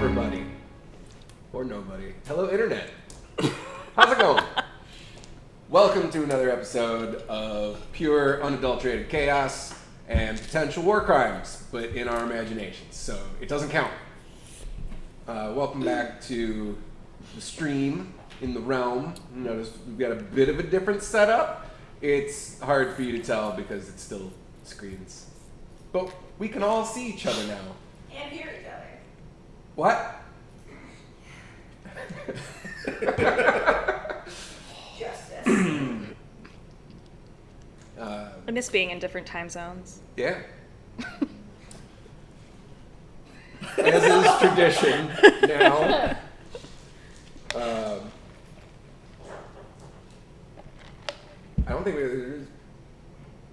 everybody. Or nobody. Hello, Internet. How's it going? Welcome to another episode of pure, unadulterated chaos and potential war crimes, but in our imaginations, so it doesn't count. Welcome back to the stream in the realm. Notice we've got a bit of a different setup. It's hard for you to tell because it's still screens. But we can all see each other now. And hear each other. What? Justice. I miss being in different time zones. Yeah. As is tradition now. I don't think there's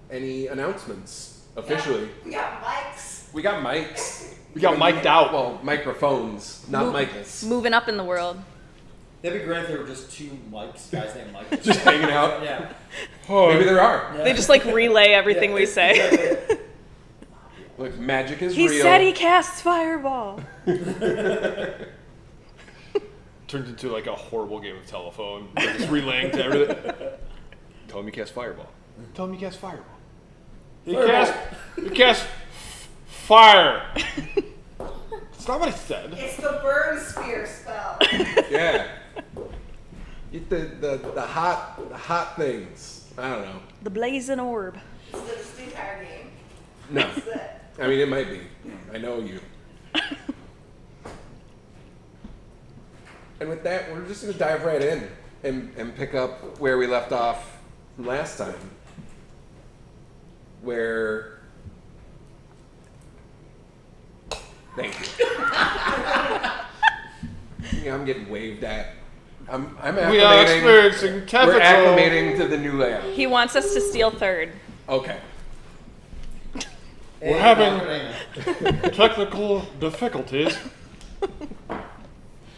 any announcements officially. We got mics. We got mics. We got mic'd out. Well, microphones, not Michaels. Moving up in the world. That'd be great if there were just two mics, guys named Mike. Just hanging out. Yeah. Maybe there are. Yeah. They just like relay everything we say. Exactly. Look, magic is He real. said he casts fireball. Turns into like a horrible game of telephone. Like just relaying to everything. Tell him you cast fireball. Tell him you cast fireball. You cast fire. That's not what I said. It's the burn spear spell. Yeah. Get the hot things. I don't know. The blazing orb. It's the entire game. No. That's it. I mean, it might be. I know you. And with that, we're just going to dive right in and pick up where we left off from last time. Where... Thank you. Yeah, I'm getting waved at. I'm acclimating. We are experiencing capital. We're acclimating to the new layout. He wants us to steal third. Okay. We're having technical difficulties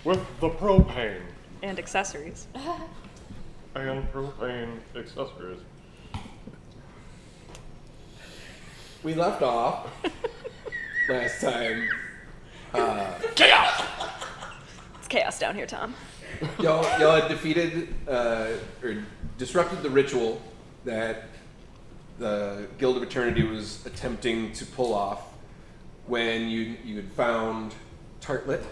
with the propane And accessories. and propane accessories. We left off last time. Chaos! It's chaos down here, Tom. Y'all had defeated or disrupted the ritual that the Guild of Eternity was attempting to pull off when you had found Tartlet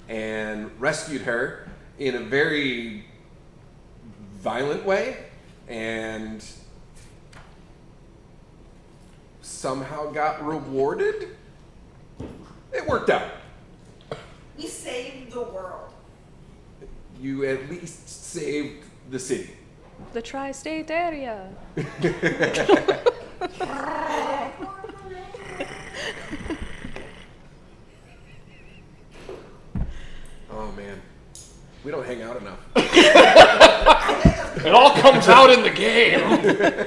and rescued her in a very violent way and somehow got rewarded. It worked out. We saved the world. You at least saved the city. The tri-state area. Oh man, we don't hang out enough. It all comes out in the game.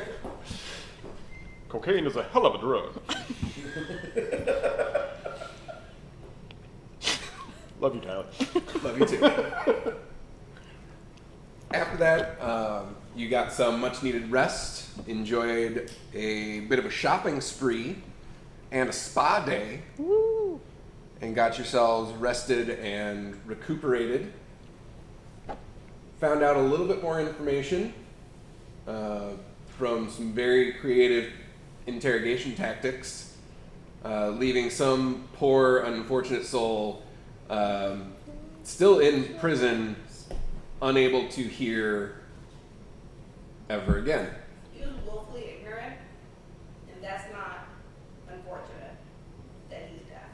Cocaine is a hell of a drug. Love you, Tyler. Love you too. After that, you got some much-needed rest, enjoyed a bit of a shopping spree, and a spa day, Woo. and got yourselves rested and recuperated. Found out a little bit more information from some very creative interrogation tactics, leaving some poor, unfortunate soul still in prison, unable to hear ever again. He was woefully ignorant, and that's not unfortunate that he's deaf.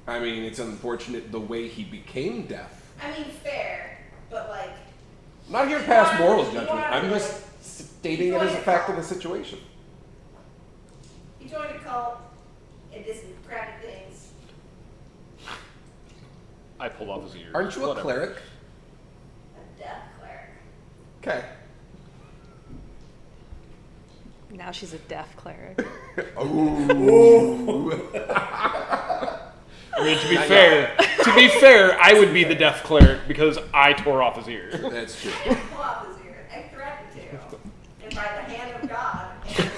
I mean, it's unfortunate the way he became deaf. I mean, fair, but like... I'm not here to pass moral judgment. I'm just stating it as a fact of the situation. He joined a cult and did some crappy things. I pulled off his ears. Aren't you a Whatever. cleric? A deaf cleric. Okay. Now she's a deaf cleric. Ooh. I mean, to be fair, I would be the deaf cleric because I tore off his ears. That's true. I didn't pull off his ear. I threatened to. And by the hand of God, and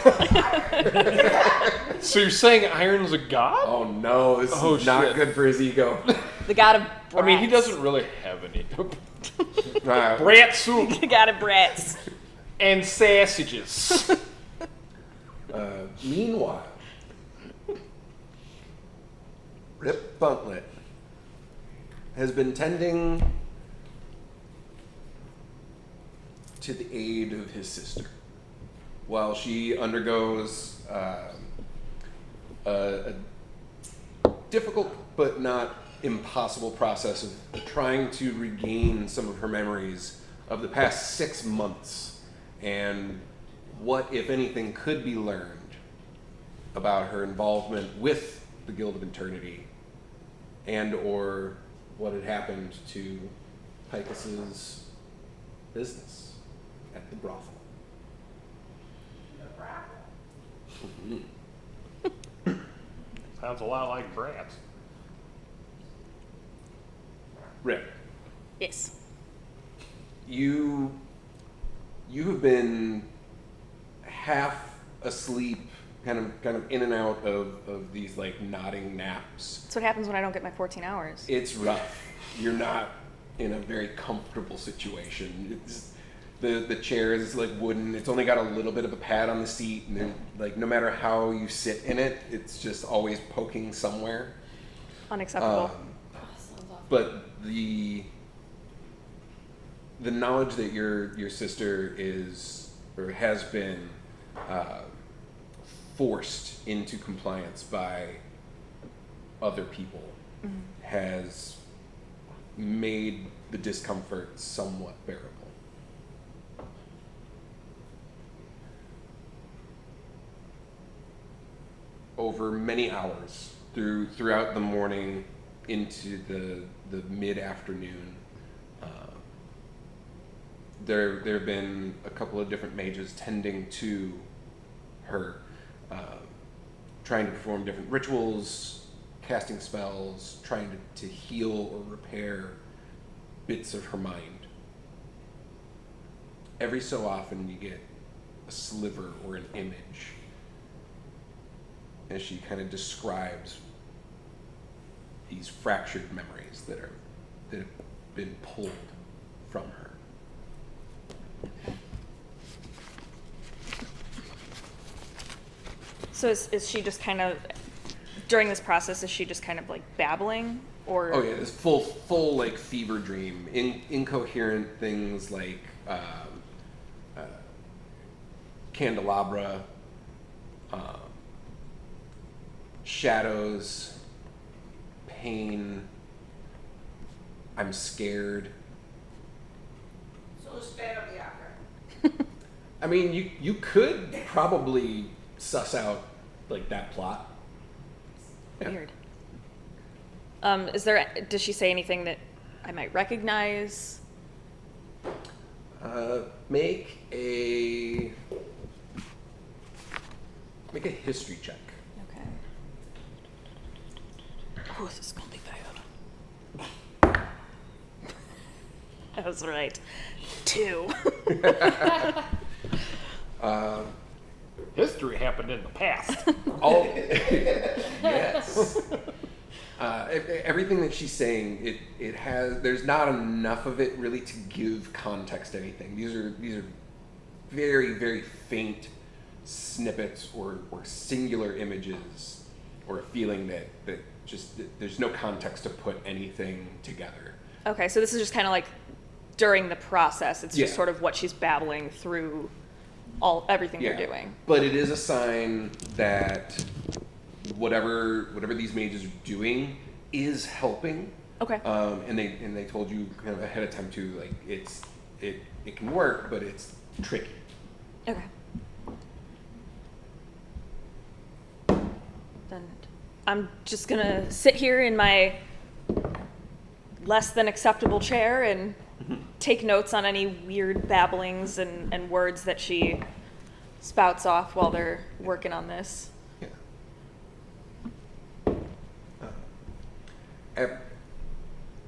So you're saying iron's a god? Oh no, this Oh, is not shit. good for his ego. The god of brats. I mean, he doesn't really have any. Uh, Brat soup The god of brats. and sausages. Meanwhile, Rip Buntlet has been tending to the aid of his sister while she undergoes a difficult but not impossible process of trying to regain some of her memories of the past 6 months and what, if anything, could be learned about her involvement with the Guild of Eternity and or what had happened to Picus's business at the brothel. Sounds a lot like brats. Rick, Yes. you have been half asleep, kind of in and out of these like nodding naps. That's what happens when I don't get my 14 hours. It's rough. You're not in a very comfortable situation. The chair is like wooden. It's only got a little bit of a pad on the seat, and like no matter how you sit in it, it's just always poking somewhere. Unacceptable. But the knowledge that your sister is or has been forced into compliance by other people has made the discomfort somewhat bearable. Over many hours throughout the morning into the mid-afternoon, there have been a couple of different mages tending to her, trying to perform different rituals, casting spells, trying to heal or repair bits of her mind. Every so often you get a sliver or an image as she kind of describes these fractured memories that have been pulled from her. So is she just kind of, during this process, is she just kind of like babbling? Or Oh yeah, this full like fever dream, incoherent things like candelabra, shadows, pain. I'm scared. So stand up the opera. I mean, you could probably suss out like that plot. Yeah. Weird. Does she say anything that I might recognize? Make a history check. Okay. Oh, this is gonna be bad. That was right. 2. History happened in the past. All yes. Everything that she's saying, it has. There's not enough of it really to give context to anything. These are very very faint snippets or singular images or a feeling that just there's no context to put anything together. Okay, so this is just kind of like during the process. It's just Yeah. sort of what she's babbling through everything they're doing. But it is a sign that whatever these mages are doing is helping. Okay. And they told you kind of ahead of time too, like it can work, but it's tricky. Okay. Then I'm just gonna sit here in my less than acceptable chair and take notes on any weird babblings and words that she spouts off while they're working on this. Yeah.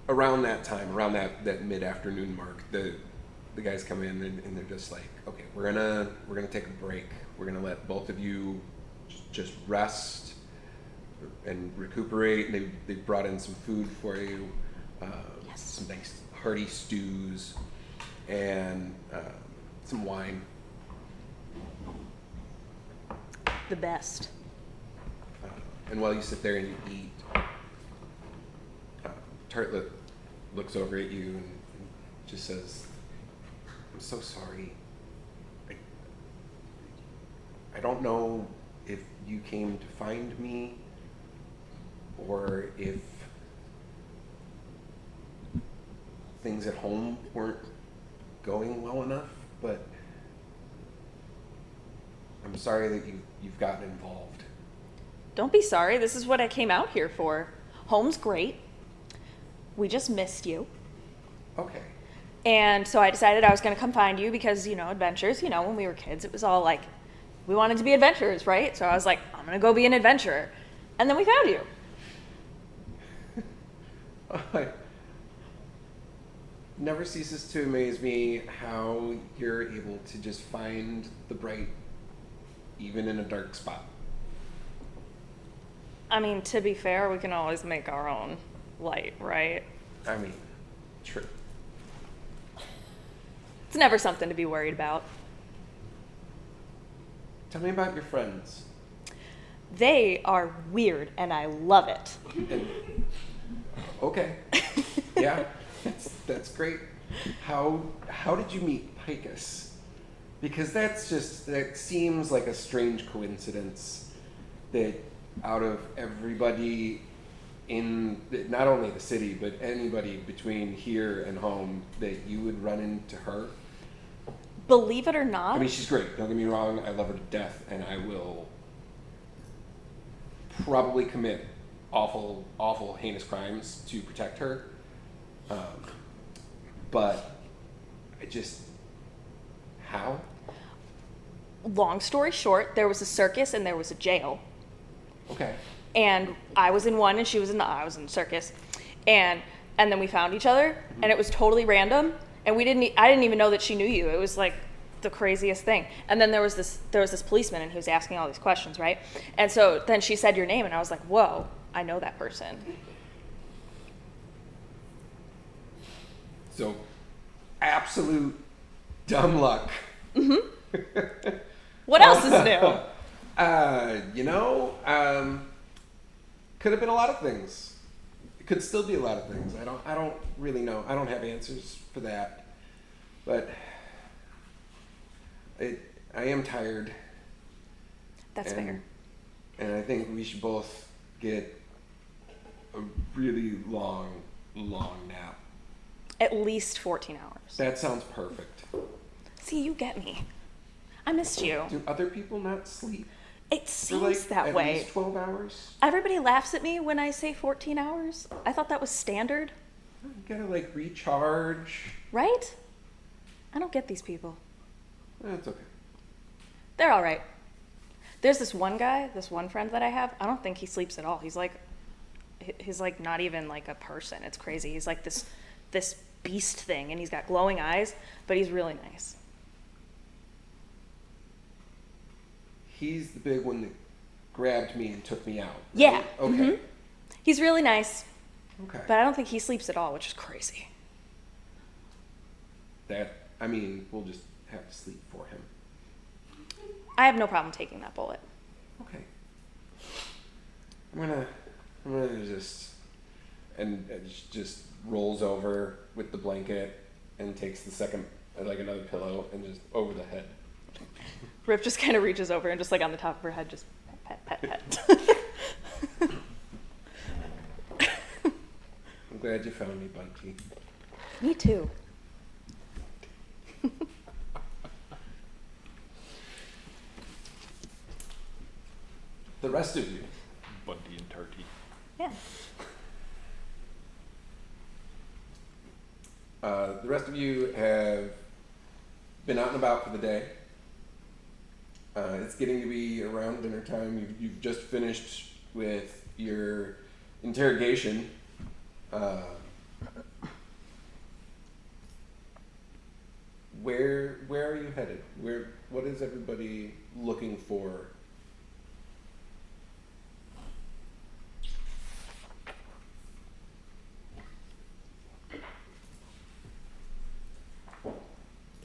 Around that time, around that mid-afternoon mark, the the guys come in and they're just like, okay, we're gonna take a break. We're gonna let both of you just rest and recuperate. They brought in some food for you, some nice hearty stews, and some wine. The best. And while you sit there and you eat, Tartlet looks over at you and just says, "I'm so sorry. I don't know if you came to find me or if things at home weren't going well enough, but I'm sorry that you've gotten involved." Don't be sorry. This is what I came out here for. Home's great. We just missed you. Okay. And so I decided I was going to come find you because, adventures, when we were kids, it was all like, we wanted to be adventurers, right? So I was like, I'm going to go be an adventurer. And then we found you. Never ceases to amaze me how you're able to just find the bright even in a dark spot. I mean, to be fair, we can always make our own light, right? I mean, true. It's never something to be worried about. Tell me about your friends. They are weird, and I love it. And, okay. Yeah, that's great. How did you meet Picus? Because that seems like a strange coincidence that out of everybody in not only the city, but anybody between here and home, that you would run into her. Believe it or not. I mean, she's great. Don't get me wrong. I love her to death, and I will probably commit awful, awful, heinous crimes to protect her. But how? Long story short, there was a circus and there was a jail. Okay. And I was in one and she was in I was in the circus. And then we found each other and it was totally random. And I didn't even know that she knew you. It was like the craziest thing. And then there was this policeman and he was asking all these questions, right? And so then she said your name and I was like, whoa, I know that person. So, absolute dumb luck. Mm-hmm. What else is new? Could have been a lot of things. It could still be a lot of things. I don't really know. I don't have answers for that. But I am tired. That's fair. And I think we should both get a really long nap. At least 14 hours. That sounds perfect. See, you get me. I missed you. Do other people not sleep? It seems that way. At least 12 hours? Everybody laughs at me when I say 14 hours. I thought that was standard. You gotta recharge. Right? I don't get these people. That's okay. They're all right. There's this one friend that I have. I don't think he sleeps at all. He's like not even like a person. It's crazy. He's like this beast thing, and he's got glowing eyes, but he's really nice. He's the big one that grabbed me and took me out. Right? Yeah. Okay. Mm-hmm. He's really nice. Okay. But I don't think he sleeps at all, which is crazy. We'll just have to sleep for him. I have no problem taking that bullet. Okay. I'm gonna just rolls over with the blanket and takes the second, another pillow and just over the head. Rip just kind of reaches over and just like on the top of her head, just pet, pet, pet. I'm glad you found me, Bunty. Me too. The rest of you. Bunty and Tarty. Yeah. The rest of you have been out and about for the day. It's getting to be around dinner time. You've just finished with your interrogation. where are you headed? What is everybody looking for?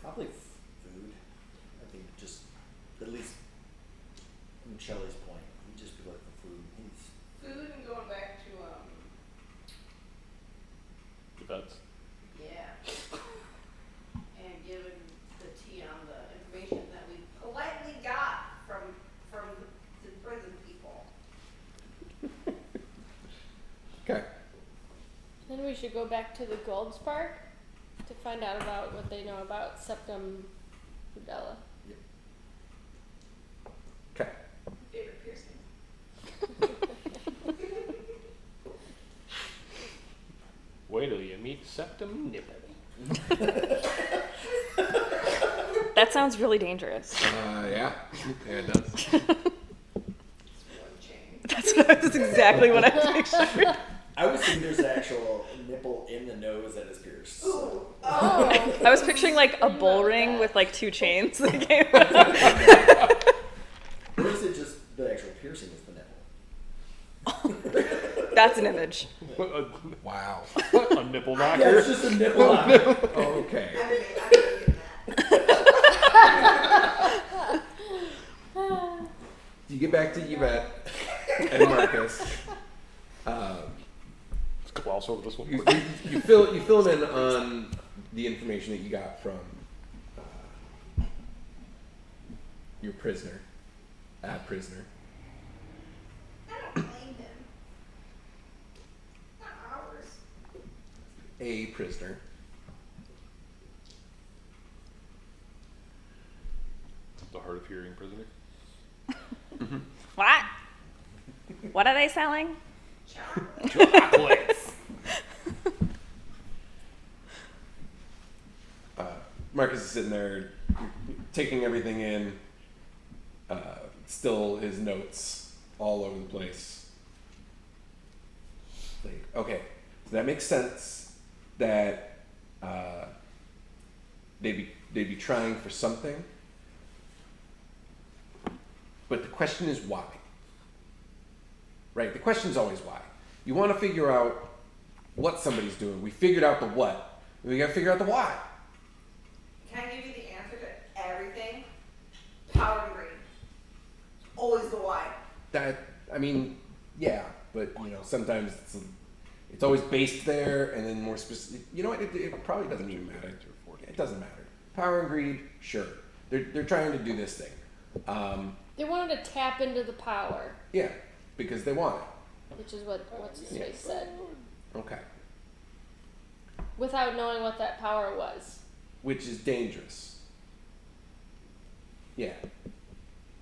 Probably food. I think just, at least, from Shelley's point, he'd just be like the food. Food and going back to, Defense. yeah. And giving the tea on the information that we politely got from the prison people. Okay. Then we should go back to the Gold Spark to find out about what they know about septum rudella. Okay. Favorite piercing. Wait till you meet septum nipple. That sounds really dangerous. Yeah. Yeah, it does. It's one chain. That's exactly what I pictured. I was thinking there's an actual nipple in the nose that is pierced. Ooh. Oh. I was picturing like a bull ring with like 2 chains that came Or is it just the actual piercing is the nipple? That's an image. Wow. A nipple knocker. Yeah, it's just a nipple on it. Okay. I'm making that. You get back to Yvette and Marcus. Let's gloss over this one. You fill them in on the information that you got from your prisoner, prisoner. I don't blame him. Not ours. A prisoner. The hard of hearing prisoner. What? What are they selling? Chocolate. Chocolates. Marcus is sitting there, taking everything in. Still his notes all over the place. Like, okay, so that makes sense that they'd be trying for something. But the question is why. Right? The question is always why. You want to figure out what somebody's doing. We figured out the what. We got to figure out the why. Can I give you the answer to everything? Power and greed. Always the why. Yeah, but sometimes it's always based there, and then more specific. You know what? It probably doesn't even matter. It doesn't matter. Power and greed, sure. They're trying to do this thing. They wanted to tap into the power, Yeah, because they want it. which is what's his face said, Okay, without knowing what that power was. which is dangerous. Yeah.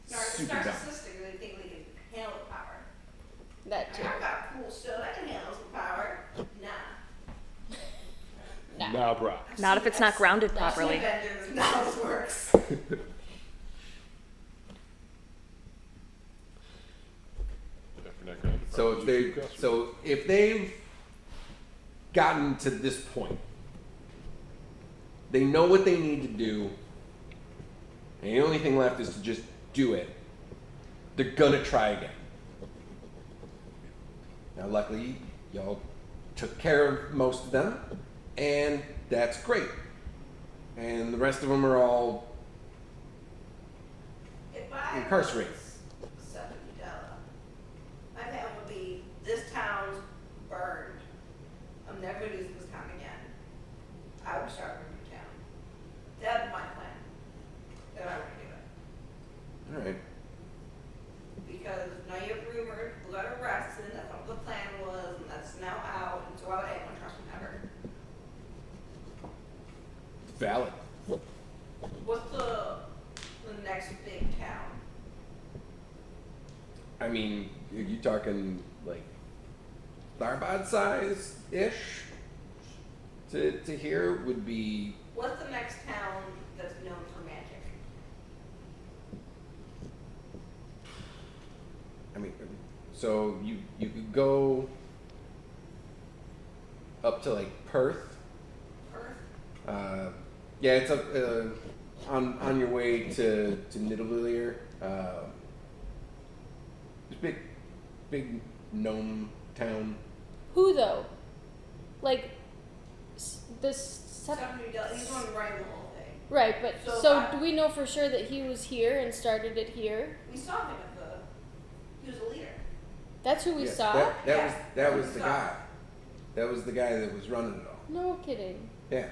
Super dumb. Narcissistic, they think they can handle the power. That I too. got cool stuff, I can handle some power. Nah. Nah. Nah, brah. Not if it's not grounded That's properly. Avengers, not how this works. So if they've gotten to this point, they know what they need to do, and the only thing left is to just do it. They're gonna try again. Now, luckily, y'all took care of most of them, and that's great. And the rest of them are all If I incarcerated. was Southern Udella, my plan would be this town's burned. I'm never gonna use this town again. I would start a new town. That'd be my plan. That I would do it. All right. Because now you have rumored, we got arrested, and that's what the plan was, and that's now out, and so why would anyone trust me ever? Valid. What's the next big town? I mean, are you talking like Tharbad size ish? To here would be. What's the next town that's known for magic? I mean, so you could go up to like Perth. Perth? Yeah, it's up on your way to Nidavellir. It's big gnome town. Who though? Like this. Somebody does. He's going to run the whole thing. Right, but So so I- do we know for sure that he was here and started it here? We saw him at the. He was a leader. That's who we Yeah, saw. That Yeah. was the guy. That was the guy that was running it all. No kidding. Yeah.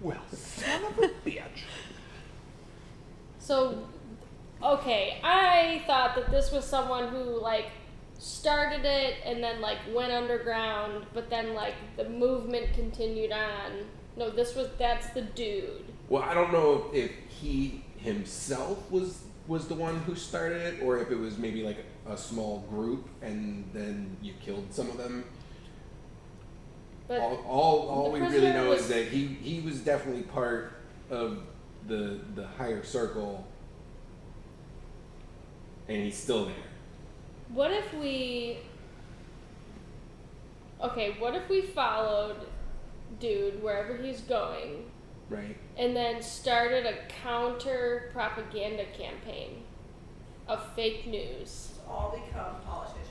Well, son of a bitch. So, okay, I thought that this was someone who like started it and then like went underground, but then like the movement continued on. No, that's the dude. Well, I don't know if he himself was the one who started it, or if it was maybe like a small group, and then you killed some of them. But All the we really prisoner know was- is that he was definitely part of the higher circle, and he's still there. what if we followed dude wherever he's going Right. and then started a counter propaganda campaign of fake news? All become politicians.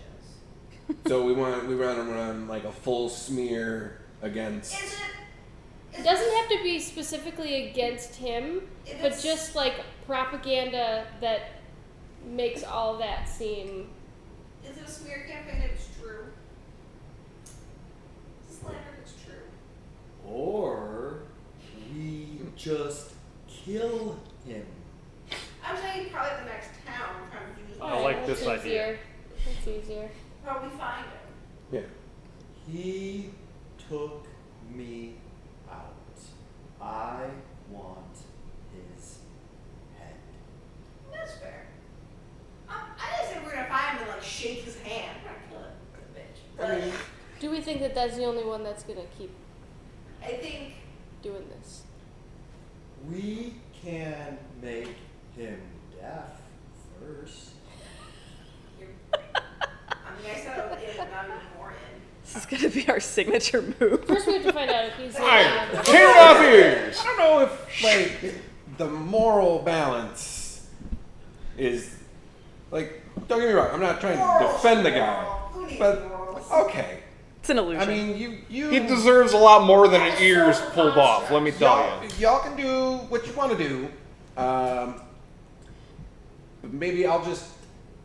So we want to run like a full smear against. Is it? It doesn't have to be specifically against him, If but it's- just like propaganda that makes all that seem. Is it a smear campaign if it's true? It's a slander if it's true. Or we just kill him. I'm saying probably the next town trying to use. I like that's this idea. easier. That's easier. Probably find him. Yeah. He took me out. I want his head. That's fair. I didn't say we're gonna find him and like shake his hand. We're gonna kill him, the bitch. But Do we think that that's the only one that's gonna keep I think doing this? We can make him deaf first. you're. I mean, I said I was in, but I'm more in. This is gonna be our signature move. First, we have to find out if he's. Fire! Tear off ears! I don't know if like the moral balance is like. Don't get me wrong. I'm not trying to defend the guy, Who needs but morals? okay. It's an illusion. I mean, you. He deserves a lot more than an ears pulled off, let me tell you. Y'all can do what you want to do. But maybe I'll just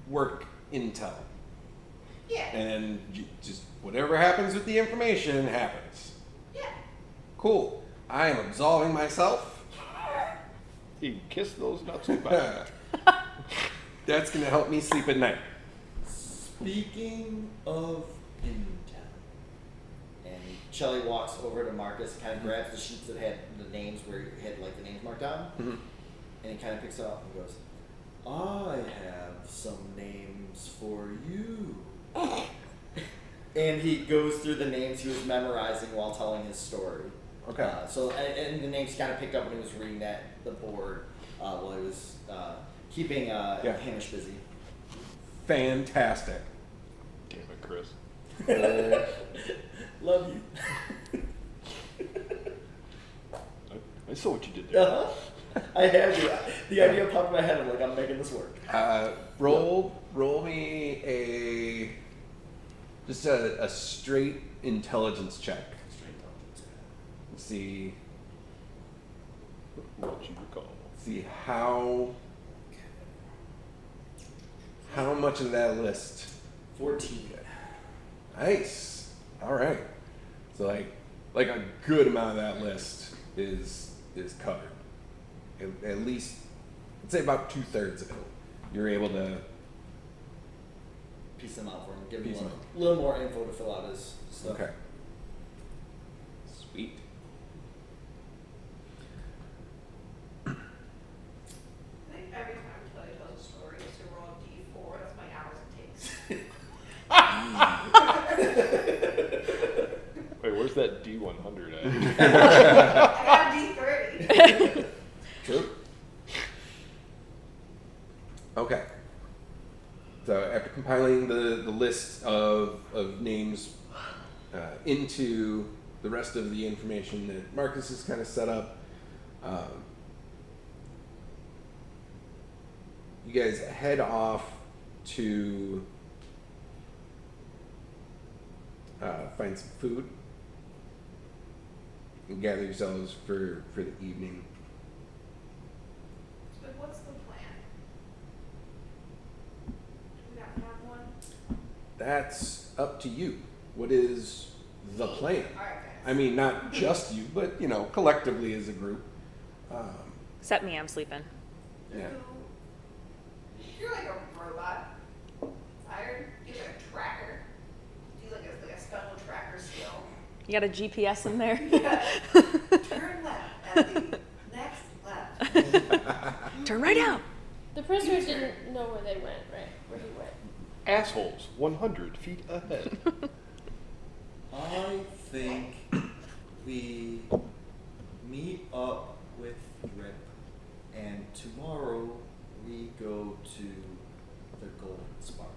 work intel, Yeah. and just whatever happens with the information happens. Yeah. Cool. I am absolving myself. He kissed those nuts goodbye. That's gonna help me sleep at night. Speaking of intel, and Shelly walks over to Marcus, kind of grabs the sheets that had the names where he had like the names marked down, Mhm. and he kind of picks it up and goes, "I have some names for you." And he goes through the names he was memorizing while telling his story. Okay. And the names he kind of picked up when he was reading the board while he was keeping Hamish busy. Fantastic. Damn it, Chris. Love you. I saw what you did there. I had to. The idea popped in my head. I'm like, I'm making this work. Roll me just a straight intelligence check. Let's see What you recall. how much of that list. 14. Nice. All right. So like a good amount of that list is covered. At least, I'd say about 2/3 of it. You're able to. Piece them out for him. Give him Piece a them little more info to fill out his stuff. Okay. Sweet. I think every time Kelly tells a story, it's to roll a D4. That's my hours it takes. Wait, where's that D100 at? I got a D30. True. Okay. So after compiling the list of names into the rest of the information that Marcus has kind of set up. You guys head off to find some food and gather yourselves for the evening. So what's the plan? Do we not have one? That's up to you. What is the plan? Alright, guys. I mean, not just you, but, you know, collectively as a group. Except me, I'm sleeping. Yeah. You're like a robot. Tired? You have a tracker. Do you like a special tracker skill? You got a GPS in there? Yeah. Turn left at the next left. Turn right out. The prisoners didn't know where they went, right? Where he went. Assholes, 100 feet ahead. I think we meet up with Rip, and tomorrow we go to the Golden Spark.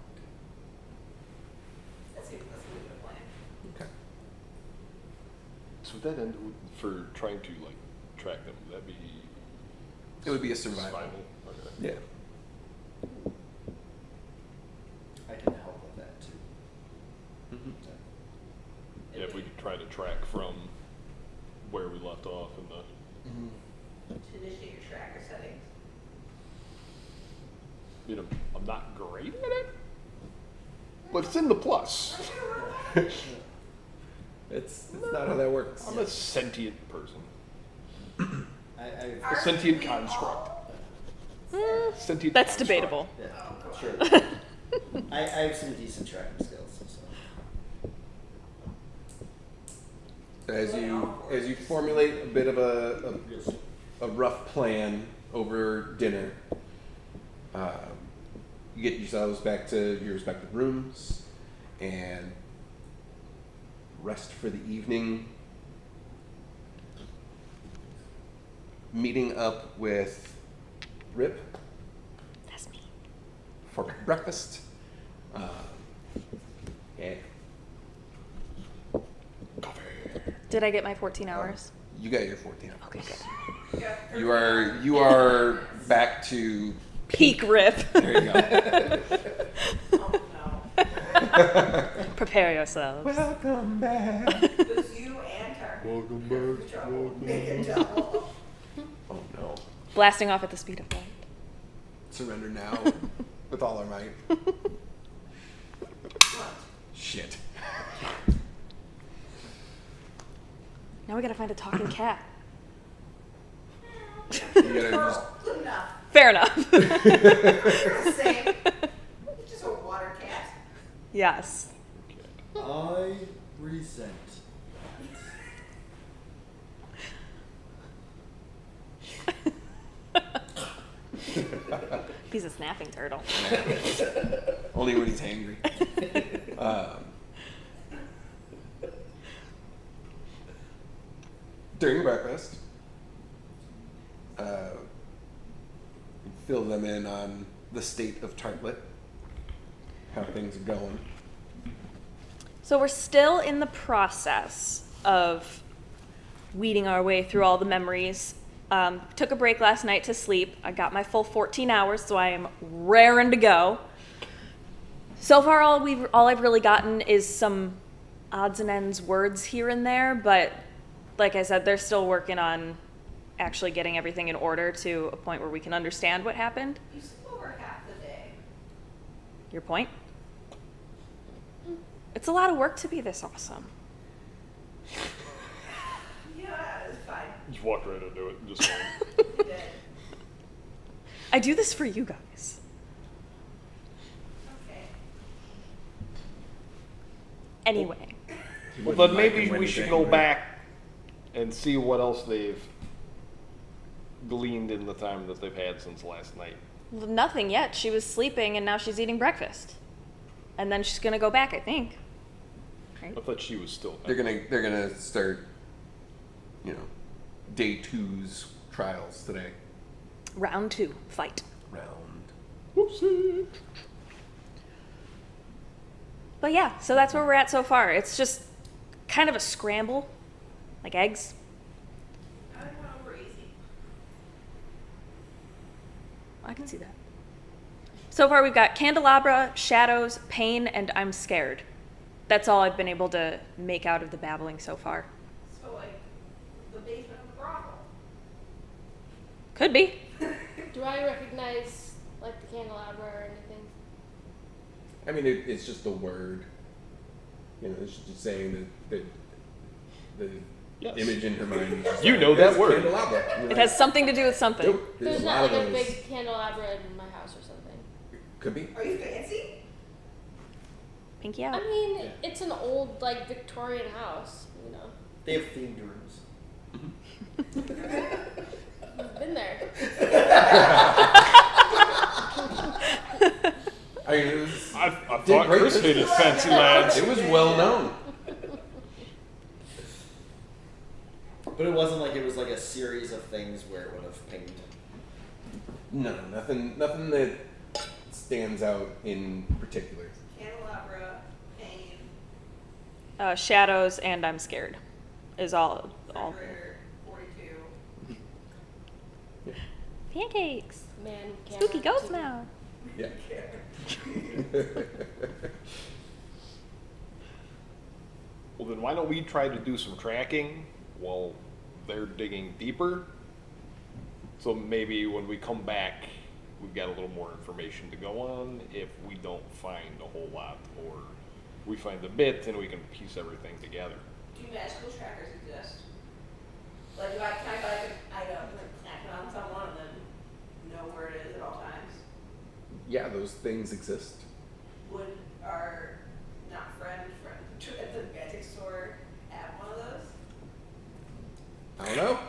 That's a good plan. Okay. So that end for trying to like track them, would that be It would be a survival. Okay. Yeah. I can help with that too. Mm-hmm. Yeah, if we could try to track from where we left off in the, To initiate your tracker settings. you know, I'm not great at it, but it's in the plus. It's not how that works. I'm a sentient person, I a sentient construct. Sentient That's construct. debatable. yeah, sure. I have some decent tracking skills. So. As you formulate a bit of a rough plan over dinner, you get yourselves back to your respective rooms and rest for the evening. Meeting up with Rip That's me. for breakfast. Yeah. Coffee. Did I get my 14 hours? You got your 14 hours. Okay, good. Yeah, You are back to Peak Rip. There you go. Oh no. Prepare yourselves. Welcome back. It was you and her. Welcome back. Trouble. Making double. Oh no. Blasting off at the speed of light. Surrender now with all our might. What? Shit. Now we gotta find a talking cat. You gotta just, Good enough. Fair enough. You're the same. You're just a water cat. Yes. I resent He's a snapping turtle. only when he's angry. During breakfast, fill them in on the state of Tartlet, how things are going. So we're still in the process of weeding our way through all the memories. Took a break last night to sleep. I got my full 14 hours, so I am raring to go. So far, all I've really gotten is some odds and ends words here and there, but like I said, they're still working on actually getting everything in order to a point where we can understand what happened. You sleep over half the day. Your point? It's a lot of work to be this awesome. Yeah, it's fine. Just walked right into it. Just going. You did. I do this for you guys. Okay. Anyway. Well, then maybe we should go back and see what else they've gleaned in the time that they've had since last night. Well, nothing yet. She was sleeping and now she's eating breakfast. And then she's gonna go back, I think. Right? I thought she was still. They're gonna start, you know, day 2's trials today. Round 2, fight. Round. Whoopsie. But yeah, so that's where we're at so far. It's just kind of a scramble Like eggs? I don't want over easy. I can see that. So far, we've got candelabra, shadows, pain, and I'm scared. That's all I've been able to make out of the babbling so far. So like the basement of the brothel. Could be. Do I recognize like the candelabra or anything? I mean, it's just a word. You know, it's just saying that the Yes. image in her mind. Is just You like, know that "Yes, word." candelabra." And you're It like, has something to do with something. Nope, There's a not lot like of a those. big candelabra in my house or something. Could be. Are you fancy? Pinky I out. mean, Yeah. it's an old like Victorian house, you know. They have themed rooms. I've been there. I mean, it was. I Did thought great Chris hated business. fancy lads. It was well known. But it wasn't like it was like a series of things where it would have pinged. No, nothing that stands out in particular. Candelabra, pain, Shadows and I'm scared is all. refrigerator, 42. Pancakes. Man, Spooky camera, ghost TV. mouth. Yeah. Well, then why don't we try to do some tracking while they're digging deeper? So maybe when we come back, we've got a little more information to go on if we don't find a whole lot, or we find a bit and we can piece everything together. Do magical trackers exist? Like, can I buy like an item, like snap it on someone, and then know where it is at all times? Yeah, those things exist. Would our not friend at the magic store have one of those? I don't know.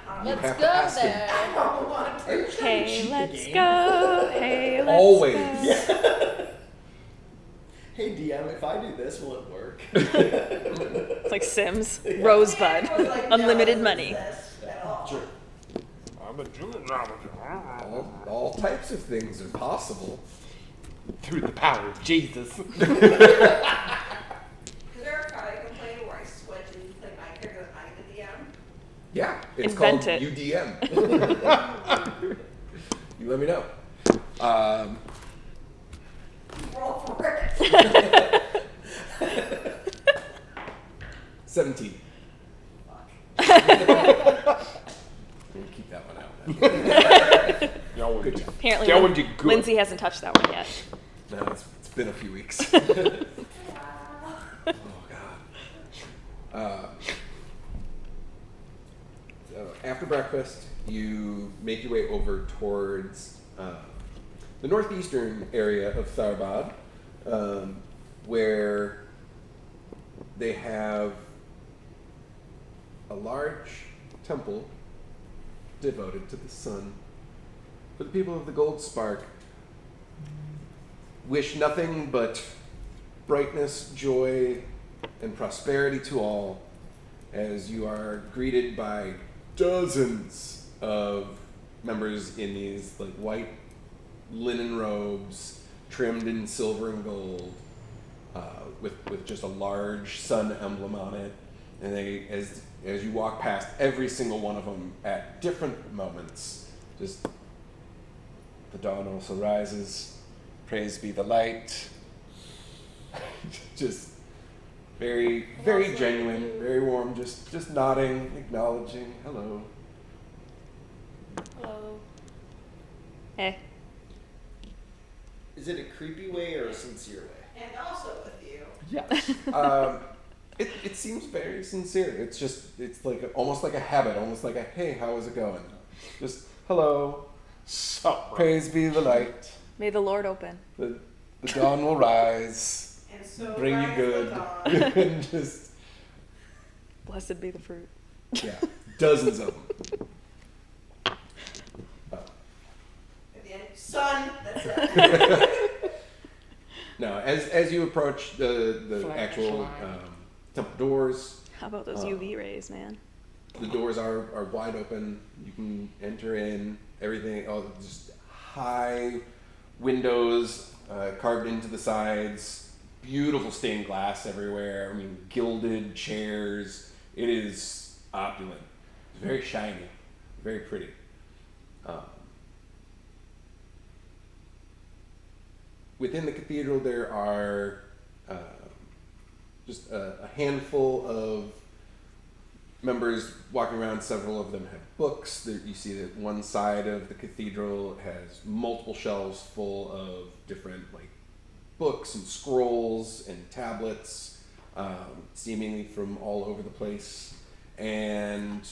I You Let's have go to ask him. there. don't want to. Hey, cheat let's the game? go. Hey, let's Always. go. Hey DM, if I do this, will it work? It's like Sims. Rosebud. It was like, Unlimited no, money. this at all. Sure. I'm a Jew. All types of things are possible. Through the power of Jesus. Is there a product complaint where I switch and play my character as I'm the DM? Yeah, it's Invent called it. UDM. You let me know. Roll for it. 17. Fuck. We'll keep that one out. Good job. Apparently, That would be good. Lindsay hasn't touched that one yet. No, it's been a few weeks. Oh God. So after breakfast, you make your way over towards the northeastern area of Tharbad, where they have a large temple devoted to the sun. For the people of the Gold Spark, wish nothing but brightness, joy, and prosperity to all, as you are greeted by dozens of members in these like white linen robes trimmed in silver and gold, with just a large sun emblem on it. And they, as you walk past every single one of them at different moments, just the dawn also rises. Praise be the light. Just very, very genuine, very warm. Just nodding, acknowledging. Hello. Hello. Hey. Is it a creepy way or a sincere way? And also with you. Yes. It seems very sincere. It's like almost like a habit, almost like a hey, how is it going? Just hello. Sup, bro? Praise be the light. May the Lord open. The dawn will rise. And so Bring you rise good. the dawn. And just Blessed be the fruit. yeah, dozens of them. Oh. At the end, sun, that's it. Now, as you approach the actual temple doors, How about those UV rays, man? the doors are wide open. You can enter in. Everything, just high windows carved into the sides. Beautiful stained glass everywhere. I mean, gilded chairs. It is opulent. It's very shiny, very pretty. Within the cathedral, there are just a handful of members walking around. Several of them have books. You see that one side of the cathedral has multiple shelves full of different books and scrolls and tablets, seemingly from all over the place. And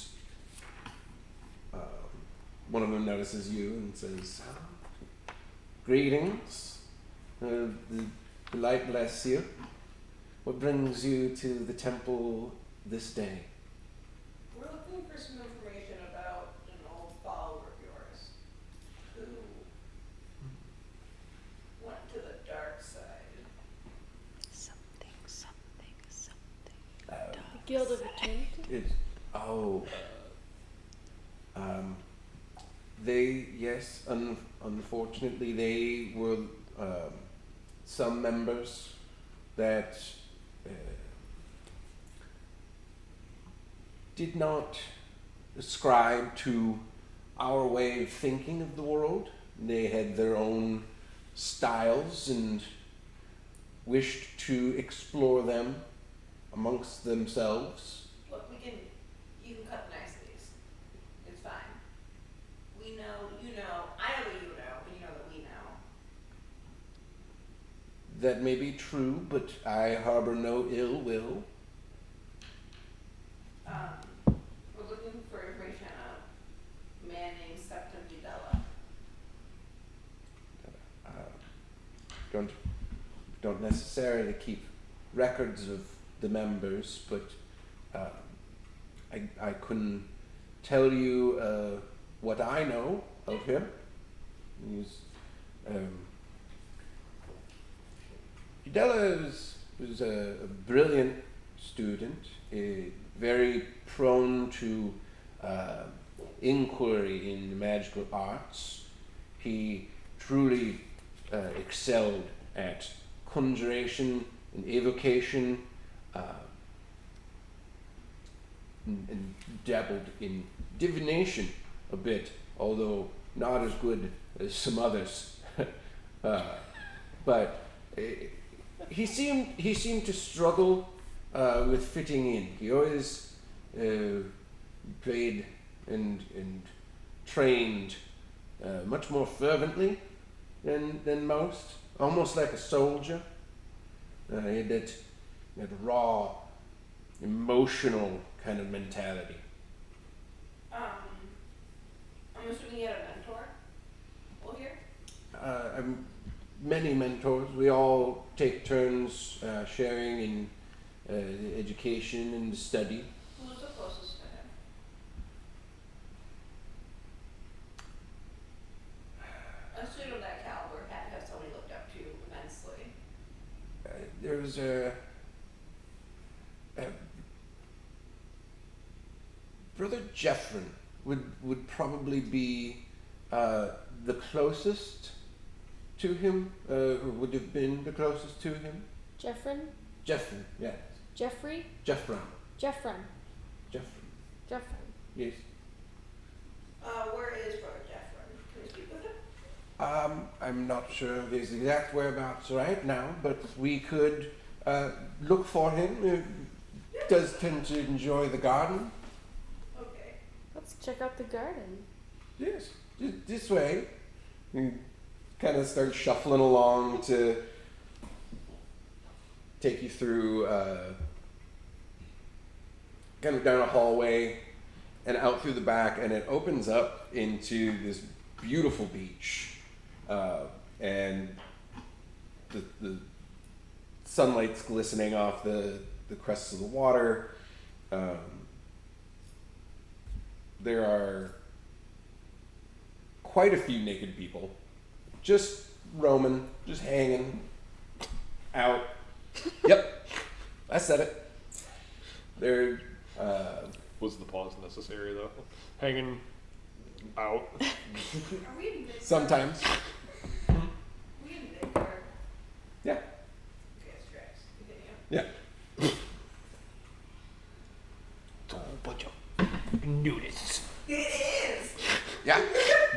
one of them notices you and says, "Greetings. The light bless you. What brings you to the temple this day?" We're looking for some information about an old follower of yours who went to the dark side. Something. The Guild of Eternity? Yes, unfortunately, they were some members that did not ascribe to our way of thinking of the world. They had their own styles and wished to explore them amongst themselves. Look, you can cut nice leaves. It's fine. We know, you know, I know that you know, and you know that we know. That may be true, but I harbor no ill will. We're looking for information on a man named Septim Videla. Don't necessarily keep records of the members, but I couldn't tell you what I know of him. Videla was a brilliant student, very prone to inquiry in the magical arts. He truly excelled at conjuration and evocation, and dabbled in divination a bit, although not as good as some others. But he seemed to struggle with fitting in. He always played and trained much more fervently than most, almost like a soldier. He had that raw, emotional kind of mentality. I'm assuming you had a mentor. Well, here. Many mentors. We all take turns sharing in education and study. Who's the closest to him? A student of that caliber had to have somebody looked up to immensely. There's Brother Jeffrin would probably be the closest to him, or would have been the closest to him. Jeffrin? Jeffrin, yes. Jeffrey? Jeffrin. Jeffrin. Jeffrin. Yes. Where is Brother Jeffrin? Can we speak with him? I'm not sure of his exact whereabouts right now, but we could look for him. He does tend to enjoy the garden. Okay. Let's check out the garden. Yes, this way. He kind of starts shuffling along to take you through kind of down a hallway and out through the back, and it opens up into this beautiful beach, and the sunlight's glistening off the crests of the water. There are quite a few naked people just roaming, just hanging out. Yep, I said it. They're Was the pause necessary though? Hanging out. Are we in Beardsgaard? sometimes. Are we in Beardsgaard? Yeah, Okay, it's tracks. Continue. yeah. It's a whole bunch of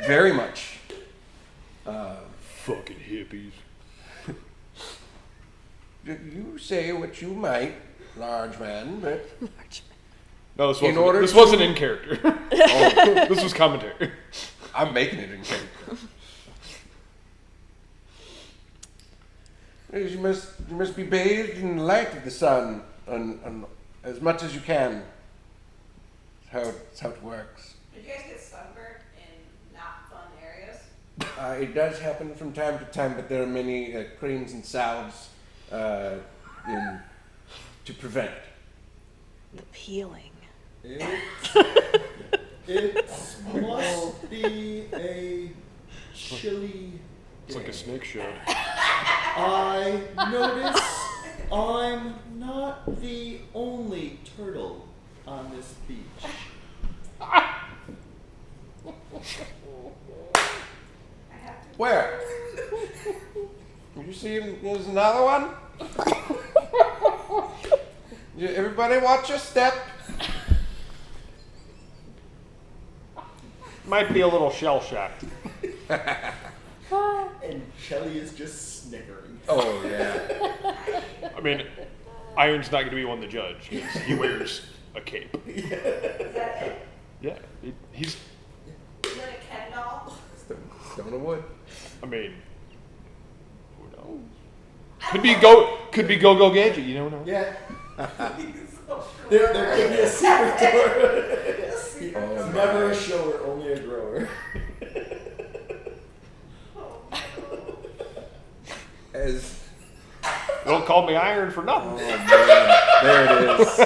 Very much. Fucking hippies. You say what you might, large man, but No, this In wasn't. order This to- wasn't in character. This was commentary. I'm making it in character. You must be bathed in the light of the sun on as much as you can. That's how it works. Did you guys get sunburned in not fun areas? It does happen from time to time, but there are many creams and salves to prevent it. The peeling. It must be a chilly It's like a day. snake show. I notice I'm not the only turtle on this beach. I have to. Where? You see, there's another one. Everybody, watch your step. Might be a little shell shocked. And Shelly is just snickering. Oh yeah. I mean, Iron's not going to be one to judge because he wears a cape. Is that it? Yeah, he's. Is that a Ken doll? Stone of wood. I mean, who knows? Could be Go Gadget. You don't know. Yeah. There could be a secret door. Oh, Never my. a shower, only a grower. As Don't call me Iron for oh nothing. man, there it is.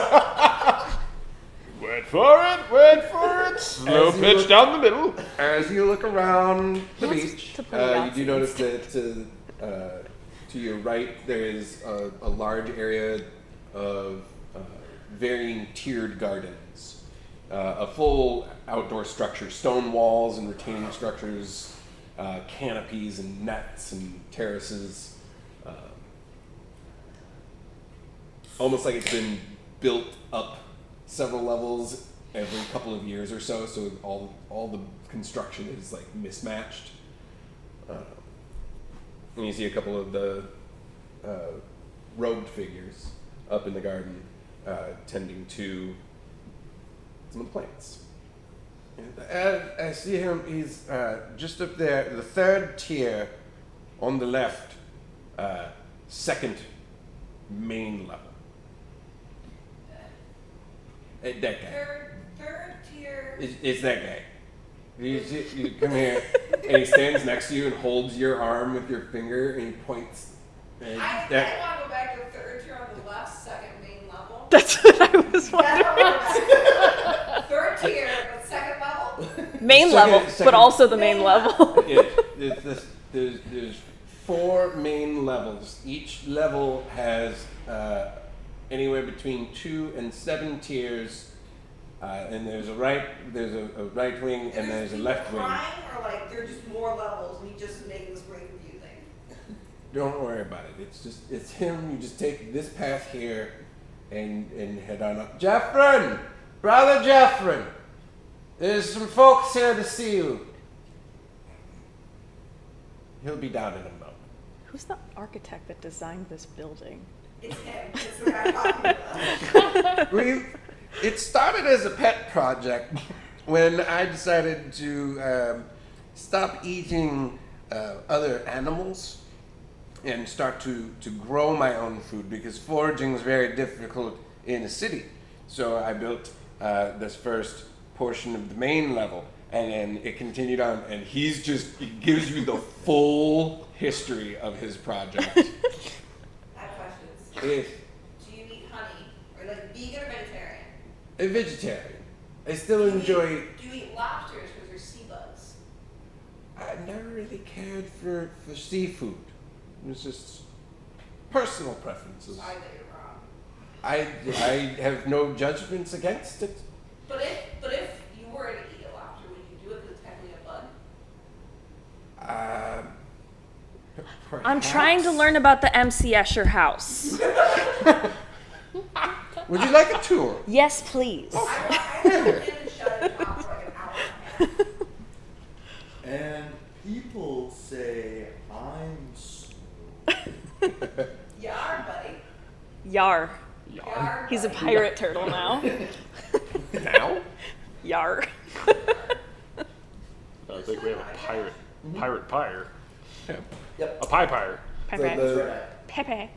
Wait for it. Slow As you pitch look- down the middle. As you look around the Wants beach, to play you do Yahtzee notice that to your right there is a large area of varying tiered gardens. A full outdoor structure, stone walls and retaining structures, canopies and nets and terraces. Almost like it's been built up several levels every couple of years or so, so all the construction is like mismatched. And you see a couple of the robed figures up in the garden tending to some of the plants. I see him, he's just up there, the third tier on the left, second main level. That guy. Third tier. It's that guy. You come here, and he stands next to you and holds your arm with your finger, and he points. And I want that, to go back to third tier on the left, second main level. That's what I was That's what I wondering. want to go back to. Third tier, but second level. Main Second- level, second- but also the main level. yeah, there's 4 main levels. Each level has anywhere between 2 and 7 tiers, and there's a right wing and there's a left wing. Crying or like they're just more levels and he just is making this very confusing. Don't worry about it. It's him. You just take this path here and head on up. Jeffrin! Brother Jeffrin! There's some folks here to see you. He'll be down in a moment. Who's the architect that designed this building? It's him. It's the guy talking about. It started as a pet project when I decided to stop eating other animals and start to grow my own food because foraging is very difficult in a city. So I built this first portion of the main level, and then it continued on, and he gives you the full history of his project. I have questions. If Do you eat honey? Or like vegan or vegetarian? a vegetarian, I still Do you enjoy. Do you eat lobsters because they're sea bugs? I never really cared for seafood. It was just personal preferences. Sorry that you're wrong. I have no judgments against it. But if you were to eat a lobster, would you do it because it's technically a bug? I'm trying to learn about the MC Escher house. Would you like a tour? Yes, please. I have to get in and shut it off for like an hour and a half. And people say I'm smooth. Yar, buddy. Yar. Yar, He's a buddy. pirate turtle now. Now? Yar. I think we have a pirate pyre. Yeah. Yep. A pie-pyre. So Pepe. the, Pepe.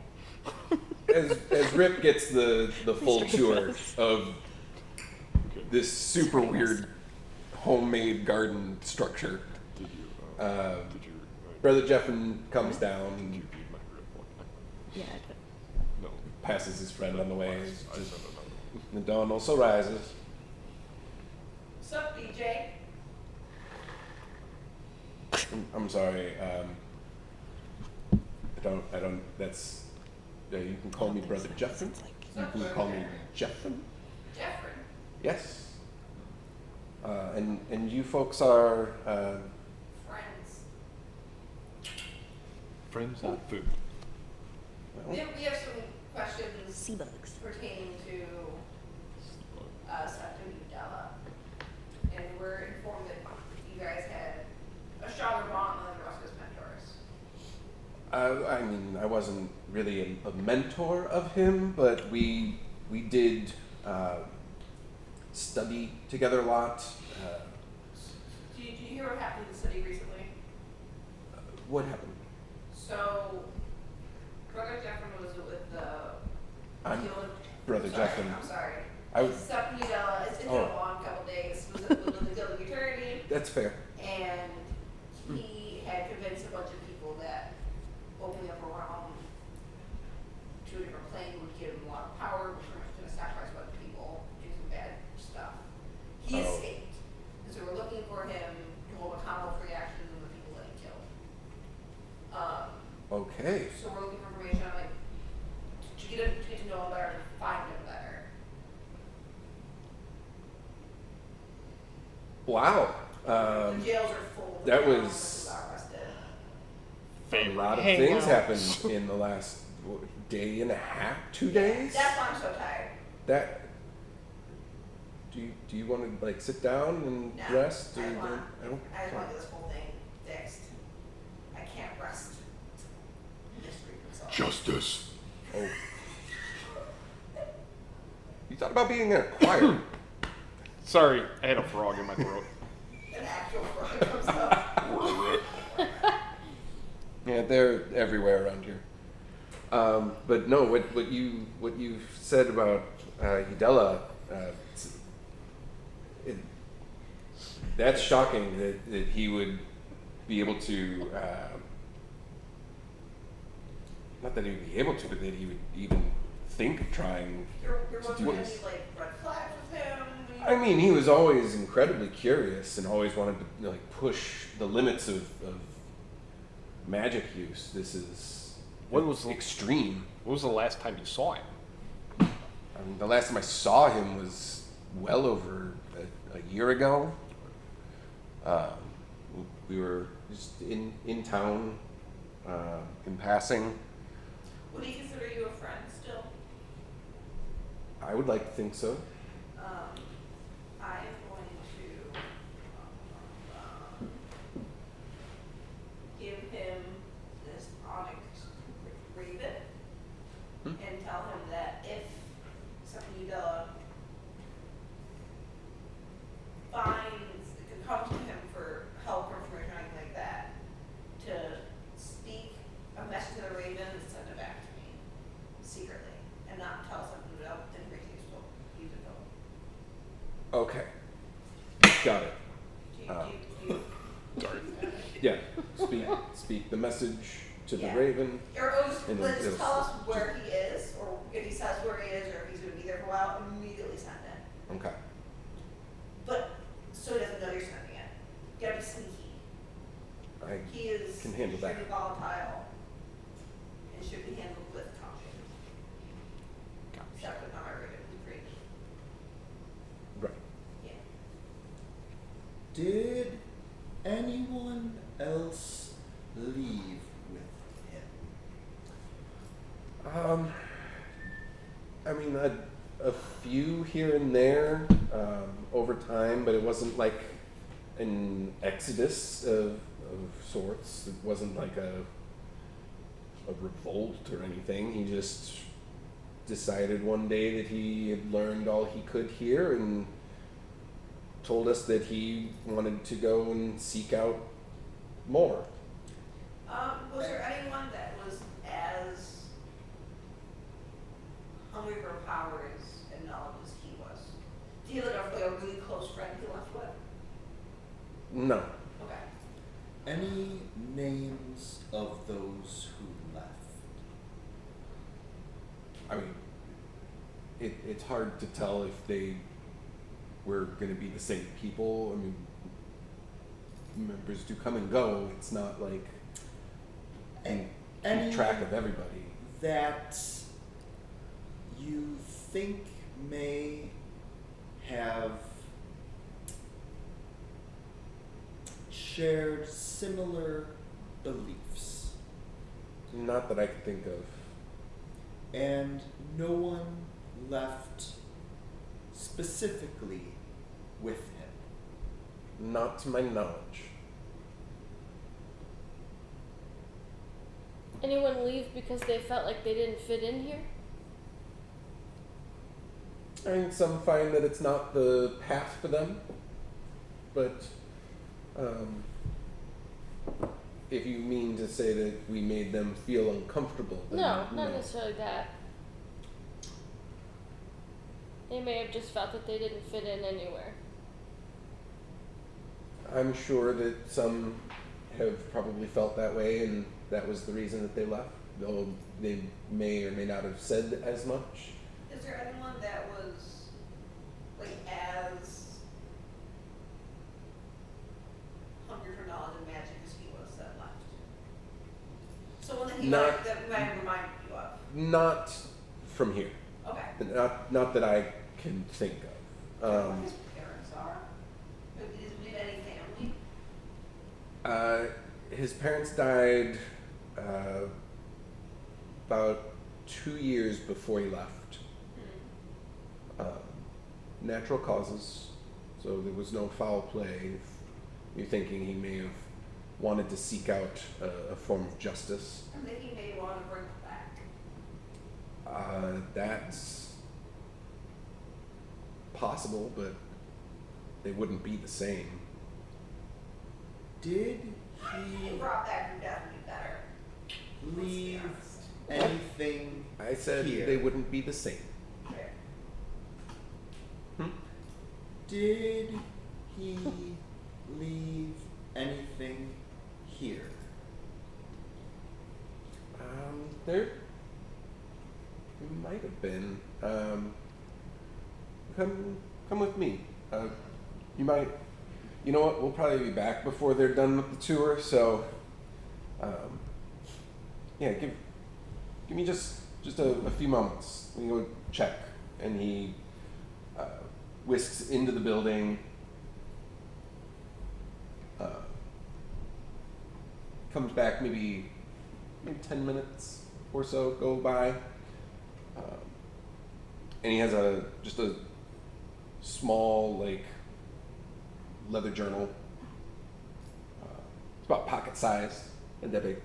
as Rip gets the full Mr. tour Nicholas. of Okay. this super weird homemade garden structure, Did you, did you, Brother Jeffin comes did you down, read my rip one? Yeah, I did. No. passes his friend on the way. I said another. The dawn also rises. Sup, DJ? I'm sorry. I don't. That's. You can call me Brother Jeffin. You can call me Jeffin. Jeffrey. Yes. And you folks are. Friends. Friends, not food. Well, We have some questions Sea bugs. pertaining to Septum Della. And we're informed that you guys had a stronger bond than the rest of his mentors. I mean, I wasn't really a mentor of him, but we did study together a lot. Did you hear what happened in the city recently? What happened? So, Brother Jeffrey was with the... I'm Guild- Brother sorry, Jeffin. I'm sorry. I- Septum Della, it's been Oh. a long couple days. Was with the Guild of Eternity. That's fair. And he had convinced a bunch of people that opening up a realm to a different plane would give him a lot of power, which we're going to sacrifice a bunch of people, do some bad stuff. He Oh. escaped. And so we're looking for him to hold accountable for the actions of the people that he killed. Okay. So we're looking for information on, like, to get to know him better, to find him better. Wow. The jails are full. of that criminals was- who got arrested. A lot of Hang things out. happened in the last day and a half, 2 days. That's why I'm so tired. That. Do you want to like sit down and No, rest? I Or- want- I don't- I just want to get this whole thing fixed. I can't rest. Mystery resolved. Justice. Oh. You thought about being in a choir? Sorry, I had a frog in my throat. An actual frog comes up. Yeah, they're everywhere around here. But no, what you said about Udella, that's shocking that he would be able to. Not that he would be able to, but that he would even think of trying. There To wasn't do any this. like red flags with him. I mean, he was always incredibly curious and always wanted to like push the limits of magic use. This is When was the- extreme. When was the last time you saw him? I mean, the last time I saw him was well over a year ago. We were just in town, in passing. Would he consider you a friend still? I would like to think so. I am going to give him this onyx raven and tell him that if Sepulveda comes to him for help or information or anything like that, to speak a message to the raven and send it back to me secretly, and not tell Sepulveda the information he's supposed to. Okay. Got it. Do you Sorry. Yeah. Speak the message to the Yeah. raven. Or just, And let's it'll- tell us where he is, or if he says where he is, or if he's going to be there for a while, immediately send it. Okay. But so he doesn't know you're sending it. You gotta be sneaky. I He is can handle that. extremely volatile and should be handled with caution. Except with not already pretty. Right. Yeah. Did anyone else leave with him? I mean, a few here and there over time, but it wasn't like an exodus of sorts. It wasn't like a revolt or anything. He just decided one day that he had learned all he could here and told us that he wanted to go and seek out more. Was there anyone that was as hungry for power and knowledge as he was? Do you have like a really close friend he left with? No. Okay. Any names of those who left? I mean, it's hard to tell if they were going to be the same people. I mean, members do come and go. It's not like you keep track of everybody. That you think may have shared similar beliefs, Not that I can think of. and no one left specifically with him. Not to my knowledge. Anyone leave because they felt like they didn't fit in here? I think some find that it's not the path for them, but if you mean to say that we made them feel uncomfortable, then No, not necessarily that. They may have just felt that they didn't fit in anywhere. I'm sure that some have probably felt that way, and that was the reason that they left, though they may or may not have said as much. Is there anyone that was like as hungry for knowledge and magic as he was that left? Someone that might have reminded you of? Not from here. Okay. Not that I can think of. What his parents are? Did he have any family? His parents died about 2 years before he left. Natural causes, so there was no foul play. If you're thinking he may have wanted to seek out a form of justice. I'm thinking maybe want to bring it back. That's possible, but they wouldn't be the same. Did He he brought back from death would be better. leave Let's be anything I said here? they wouldn't be the same. Fair. Did he leave anything here? There might have been. Come with me. You might. You know what? We'll probably be back before they're done with the tour. So, yeah, give me just a few moments. We can go check. And he whisks into the building. Comes back maybe 10 minutes or so go by, and he has just a small like leather journal. It's about pocket sized and that big.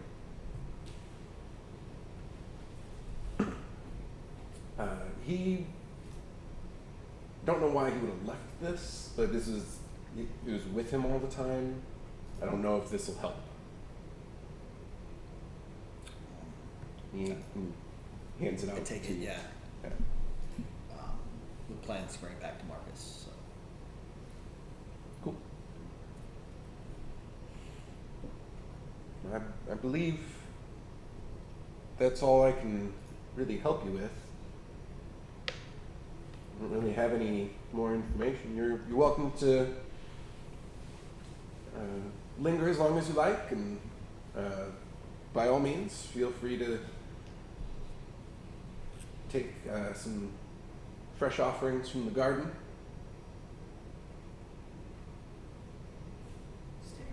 He don't know why he would have left this, but it was with him all the time. I don't know if this will help. He hands it out. I take it, yeah. Yeah. The plan's to bring it back to Marcus. So. Cool. I believe that's all I can really help you with. I don't really have any more information. You're welcome to linger as long as you like, and by all means, feel free to take some fresh offerings from the garden. Stick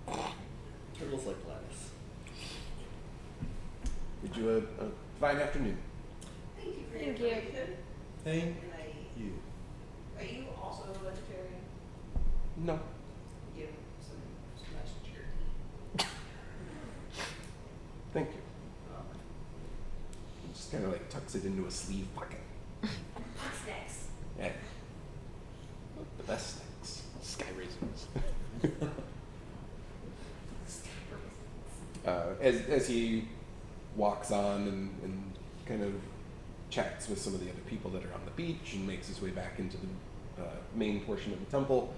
a frog. Turtles like lettuce. Bid you a fine afternoon. Thank you for your Thank you. information. Thank And you. are you also a vegetarian? it into a sleeve pocket. Hot snacks. Yeah. The best snacks. Sky raisins. As he walks on and kind of chats with some of the other people that are on the beach and makes his way back into the main portion of the temple,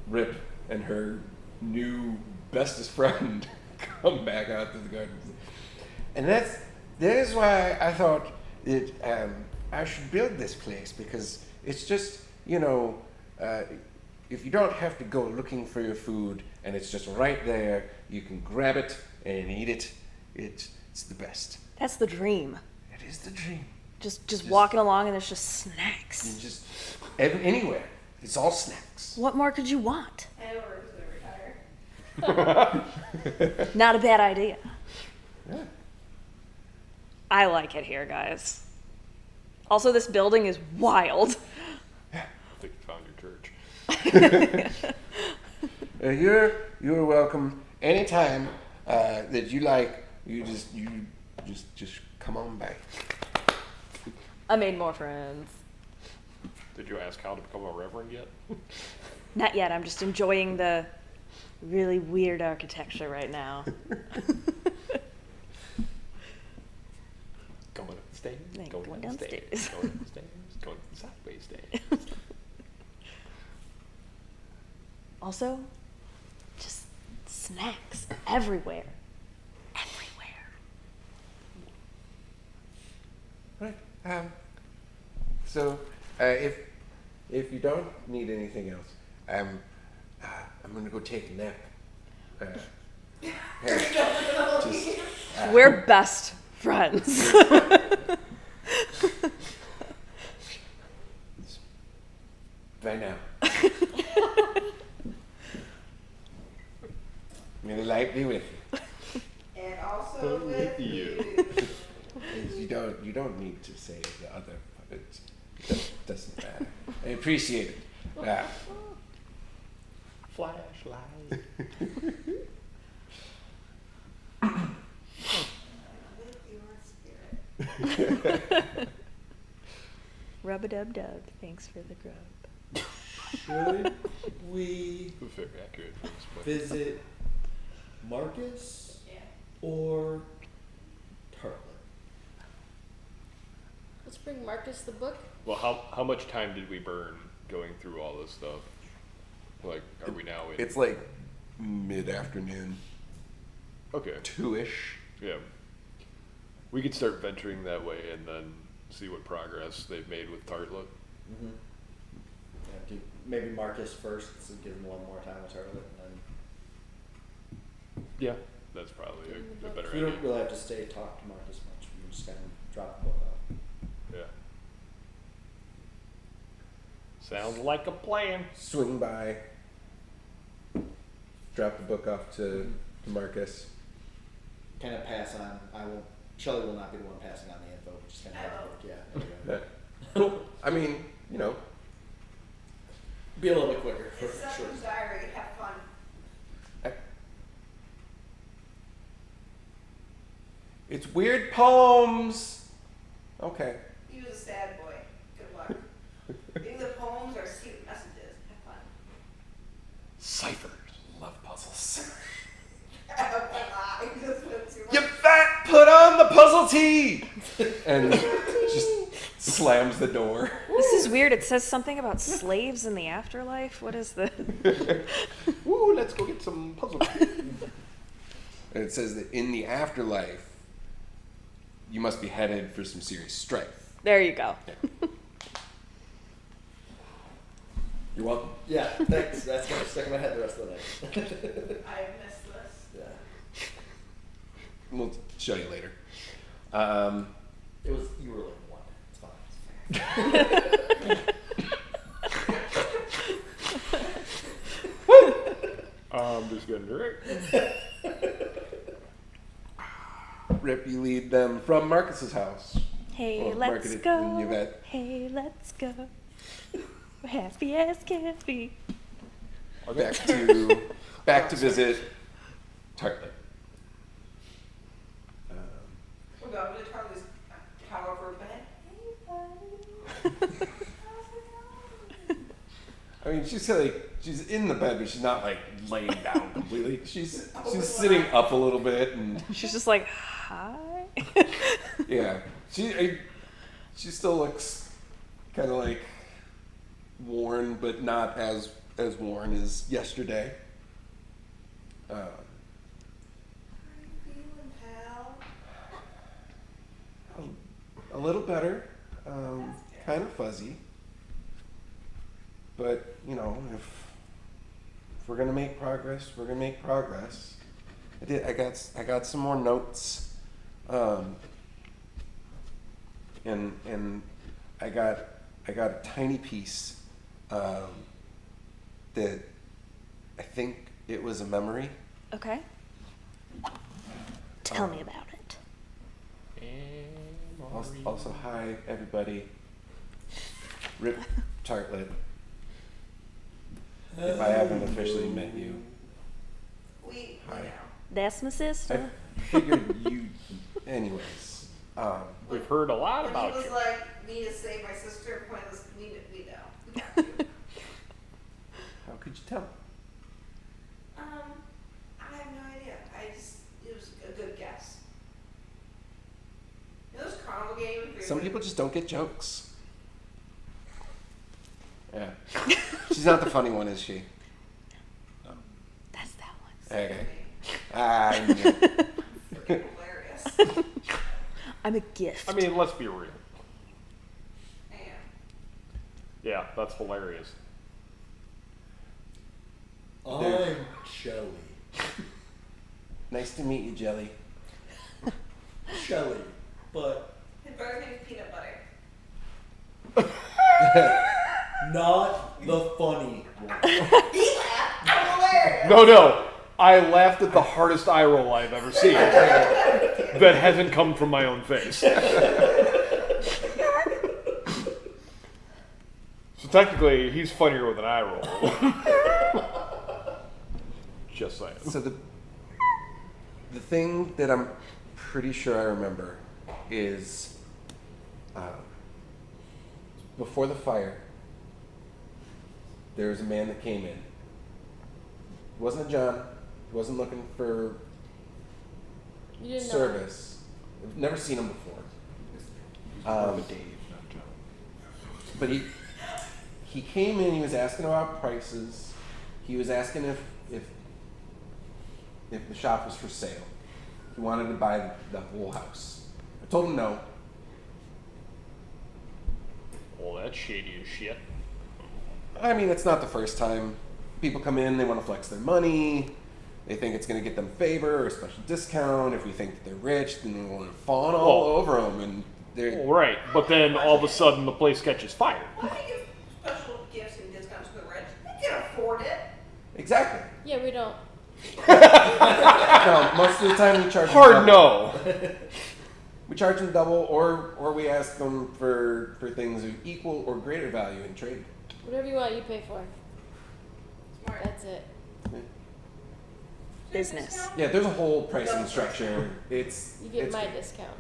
Rip and her new bestest friend come back out to the garden. And that is why I thought that I should build this place, because it's just, if you don't have to go looking for your food and it's just right there, you can grab it and eat it. It's the best. That's the dream. It is the dream. Just walking along and there's just snacks. You just anywhere. It's all snacks. What more could you want? And we're gonna retire. Not a bad idea. Yeah. I like it here, guys. Also, this building is wild. I think you found your church. You're welcome anytime that you like. You just come on by. I made more friends. Did you ask how to become a reverend yet? Not yet. I'm just enjoying the really weird architecture right now. Going up the stairs, Like, going going down the stairs, downstairs. going up the stairs, going up the sideways stairs. Also, just snacks everywhere. Everywhere. Right. So if you don't need anything else, I'm gonna go take a nap. Just, We're best friends. right now. May the light be with you. And also with you. You don't need to say the other, but it doesn't matter. I appreciate it. Flashlight. with your spirit. Rub-a-dub-dub. Thanks for the grub. Should we Very accurate for this point. visit Marcus Yeah. or Tartlet? Let's bring Marcus the book. Well, how much time did we burn going through all this stuff? Like, are we now in? It's like mid-afternoon, Okay. 2-ish. Yeah. We could start venturing that way and then see what progress they've made with Tartlet. Mm-hmm. Yeah, maybe Marcus first, so give him one more time with Tartlet, and Yeah. That's probably a better then we idea. don't really have to stay talk to Marcus much. We can just kind of drop the book off. Yeah. Sounds like a plan. Swing by, drop the book off to Marcus. Kind of pass on. Shelley will not be the one passing on the info. Just kind of have the book. Yeah. There you go. Cool. I mean, Be a little bit quicker for It's sure. someone's diary. Have fun. it's weird poems. Okay. He was a sad boy. Good luck. Maybe the poems are secret messages. Have fun. Ciphers. Love puzzles. I just went too much. You fat, put on the puzzle tee! And just slams the door. This is weird. It says something about slaves in the afterlife. What is the... Woo, let's go get some puzzle tea. And it says that in the afterlife, you must be headed for some serious strife. There you go. You're welcome. Yeah, thanks. That's gonna stick in my head the rest of the night. I missed this. Yeah. We'll show you later. You were like one. It's fine. I'm just gonna drink. Rip, you lead them from Marcus's house. Hey, Or let's market it go. in Yvette. Hey, let's go. We're happy as can be. Back to visit Tartlet. We're going to the I mean, she's in the bed, but she's not like laying down completely. She's sitting up a little bit, and She's just like, hi. yeah, she still looks kind of like worn, but not as worn as yesterday. How are you feeling, pal? A little better, kind of fuzzy, but you know, if we're gonna make progress, we're gonna make progress. I got some more notes, and I got a tiny piece that I think it was a memory. Okay. Tell me about it. Also, hi everybody. Rip Tartlet. If I haven't officially met you, We hi. know. That's my sister. I figured you, anyways. We've heard a lot When about he was you. like, need to save my sister, pointless, we know. We got you. How could you tell? I have no idea. It was a good guess. You know those carnival games? where Some you- people just don't get jokes. Yeah. She's not the funny one, is she? That's that one. Okay. I knew it. Freaking hilarious. I'm a gift. I mean, let's be real. I am. Yeah, that's hilarious. I'm Shelly. Nice to meet you, Jelly. Shelly. But His brother's name is Peanut Butter. not the funny one. He laughed. Hilarious. No. I laughed at the hardest eye roll I've ever seen. That hasn't come from my own face. So technically, he's funnier with an eye roll. Just saying. So the thing that I'm pretty sure I remember is before the fire, there was a man that came in. It wasn't a John. He wasn't looking for You didn't know. service. I've never seen him before. But he came in. He was asking about prices. He was asking if the shop was for sale. He wanted to buy the whole house. I told him no. Well, that's shady as shit. I mean, it's not the first time. People come in, they want to flex their money. They think it's going to get them favor or a special discount. If we think that they're rich, then we want to fawn all over them. And they're Well, right, but then all of a sudden the place catches fire. Why do you give special gifts and discounts to the rich? They can afford it. exactly. Yeah, we don't. No, most of the time we charge them Hard double. no. We charge them double, or we ask them for things of equal or greater value in trade. Whatever you want, you pay for. Smart. That's it. Business. Yeah, there's a whole pricing structure. It's You get it's my great. discount.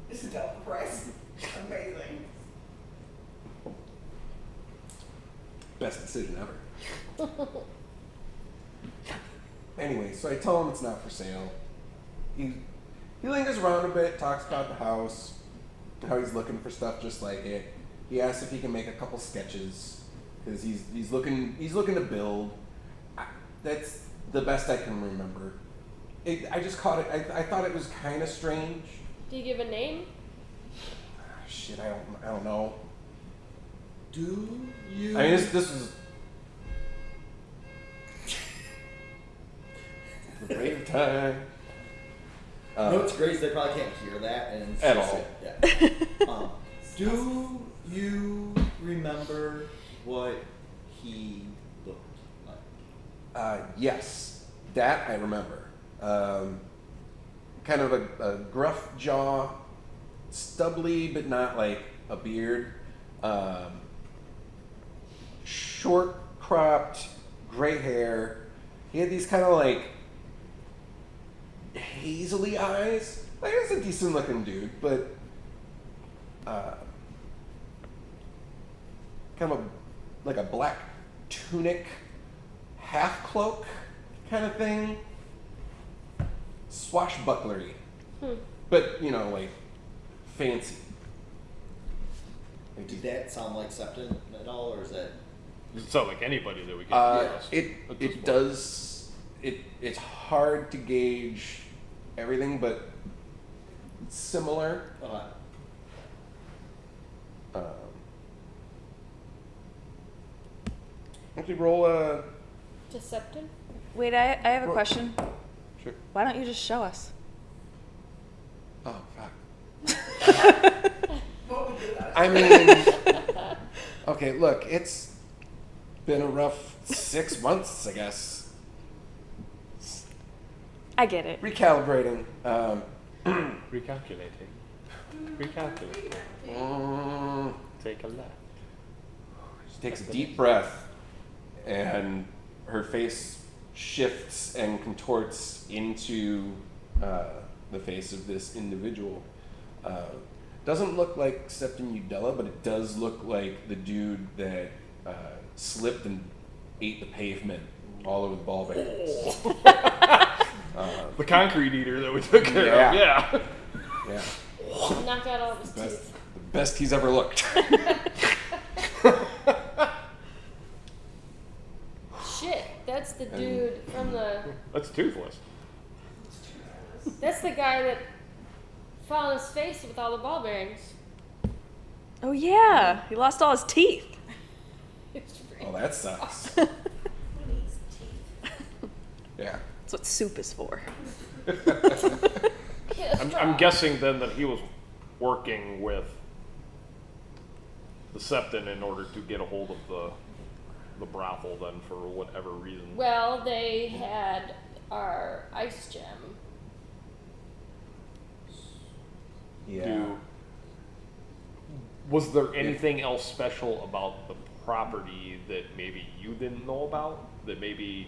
This is double the price. Amazing. Best decision ever. Anyway, so I tell him it's not for sale. He lingers around a bit, talks about the house, how he's looking for stuff just like it. He asks if he can make a couple sketches because he's looking to build. That's the best I can remember. I just caught it. I thought it was kind of strange. Do you give a name? Shit, I don't know. Do you? I mean, this was the brave time. No, it's great. They probably can't hear that, and it's At just- all. Yeah. Do you remember what he looked like? Yes, that I remember. Kind of a gruff jaw, stubbly but not like a beard. Short cropped, gray hair. He had these kind of like hazily eyes. Like, he was a decent looking dude, but kind of like a black tunic, half cloak kind of thing. Swashbucklery. But, you know, like, fancy. Like, Did that sound like Septon at all, or is that? Does it sound like anybody that we can trust at this it point? does. It's hard to gauge everything, but it's similar. Actually, roll a. Deceptive? Wait, I have a question. Sure. Why don't you just show us? Oh fuck. What would you guys? I mean, okay. Look, it's been a rough 6 months, I guess. I get it. Recalibrating. Recalculating. Recalculating. Take a left. She takes a deep breath, and her face shifts and contorts into the face of this individual. Doesn't look like Septon Udella, but it does look like the dude that slipped and ate the pavement all over the ball bearings. The concrete eater that we took care Yeah. of. Yeah, Knocked out all of his best, teeth. the best he's ever looked. Shit, that's the dude from the. That's toothless. That's the guy that fell on his face with all the ball bearings. Oh yeah, he lost all his teeth. It's pretty- Oh, that sucks. Who needs teeth? Yeah. That's what soup is for. Get a straw. I'm guessing then that he was working with the Septon in order to get a hold of the brothel then for whatever reason. Well, they had our ice gem. Yeah. Was there anything else special about the property that maybe you didn't know about that maybe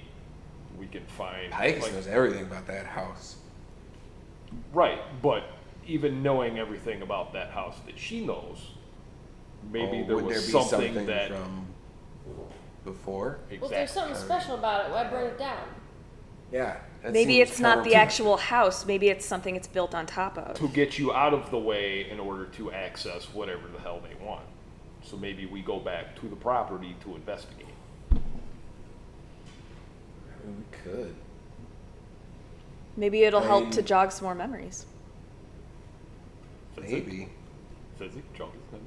we can find? Pikes like- knows everything about that house. Right, but even knowing everything about that house that she knows, maybe there would was there be something that from before? Well, there's something special about it. Why burn it down? Yeah. that Maybe seems it's not the counterintuitive. actual house. Maybe it's something it's built on top of. to get you out of the way in order to access whatever the hell they want. So maybe we go back to the property to investigate. We could. Maybe it'll I help mean- to jog some more memories. Maybe. Physics, junkies,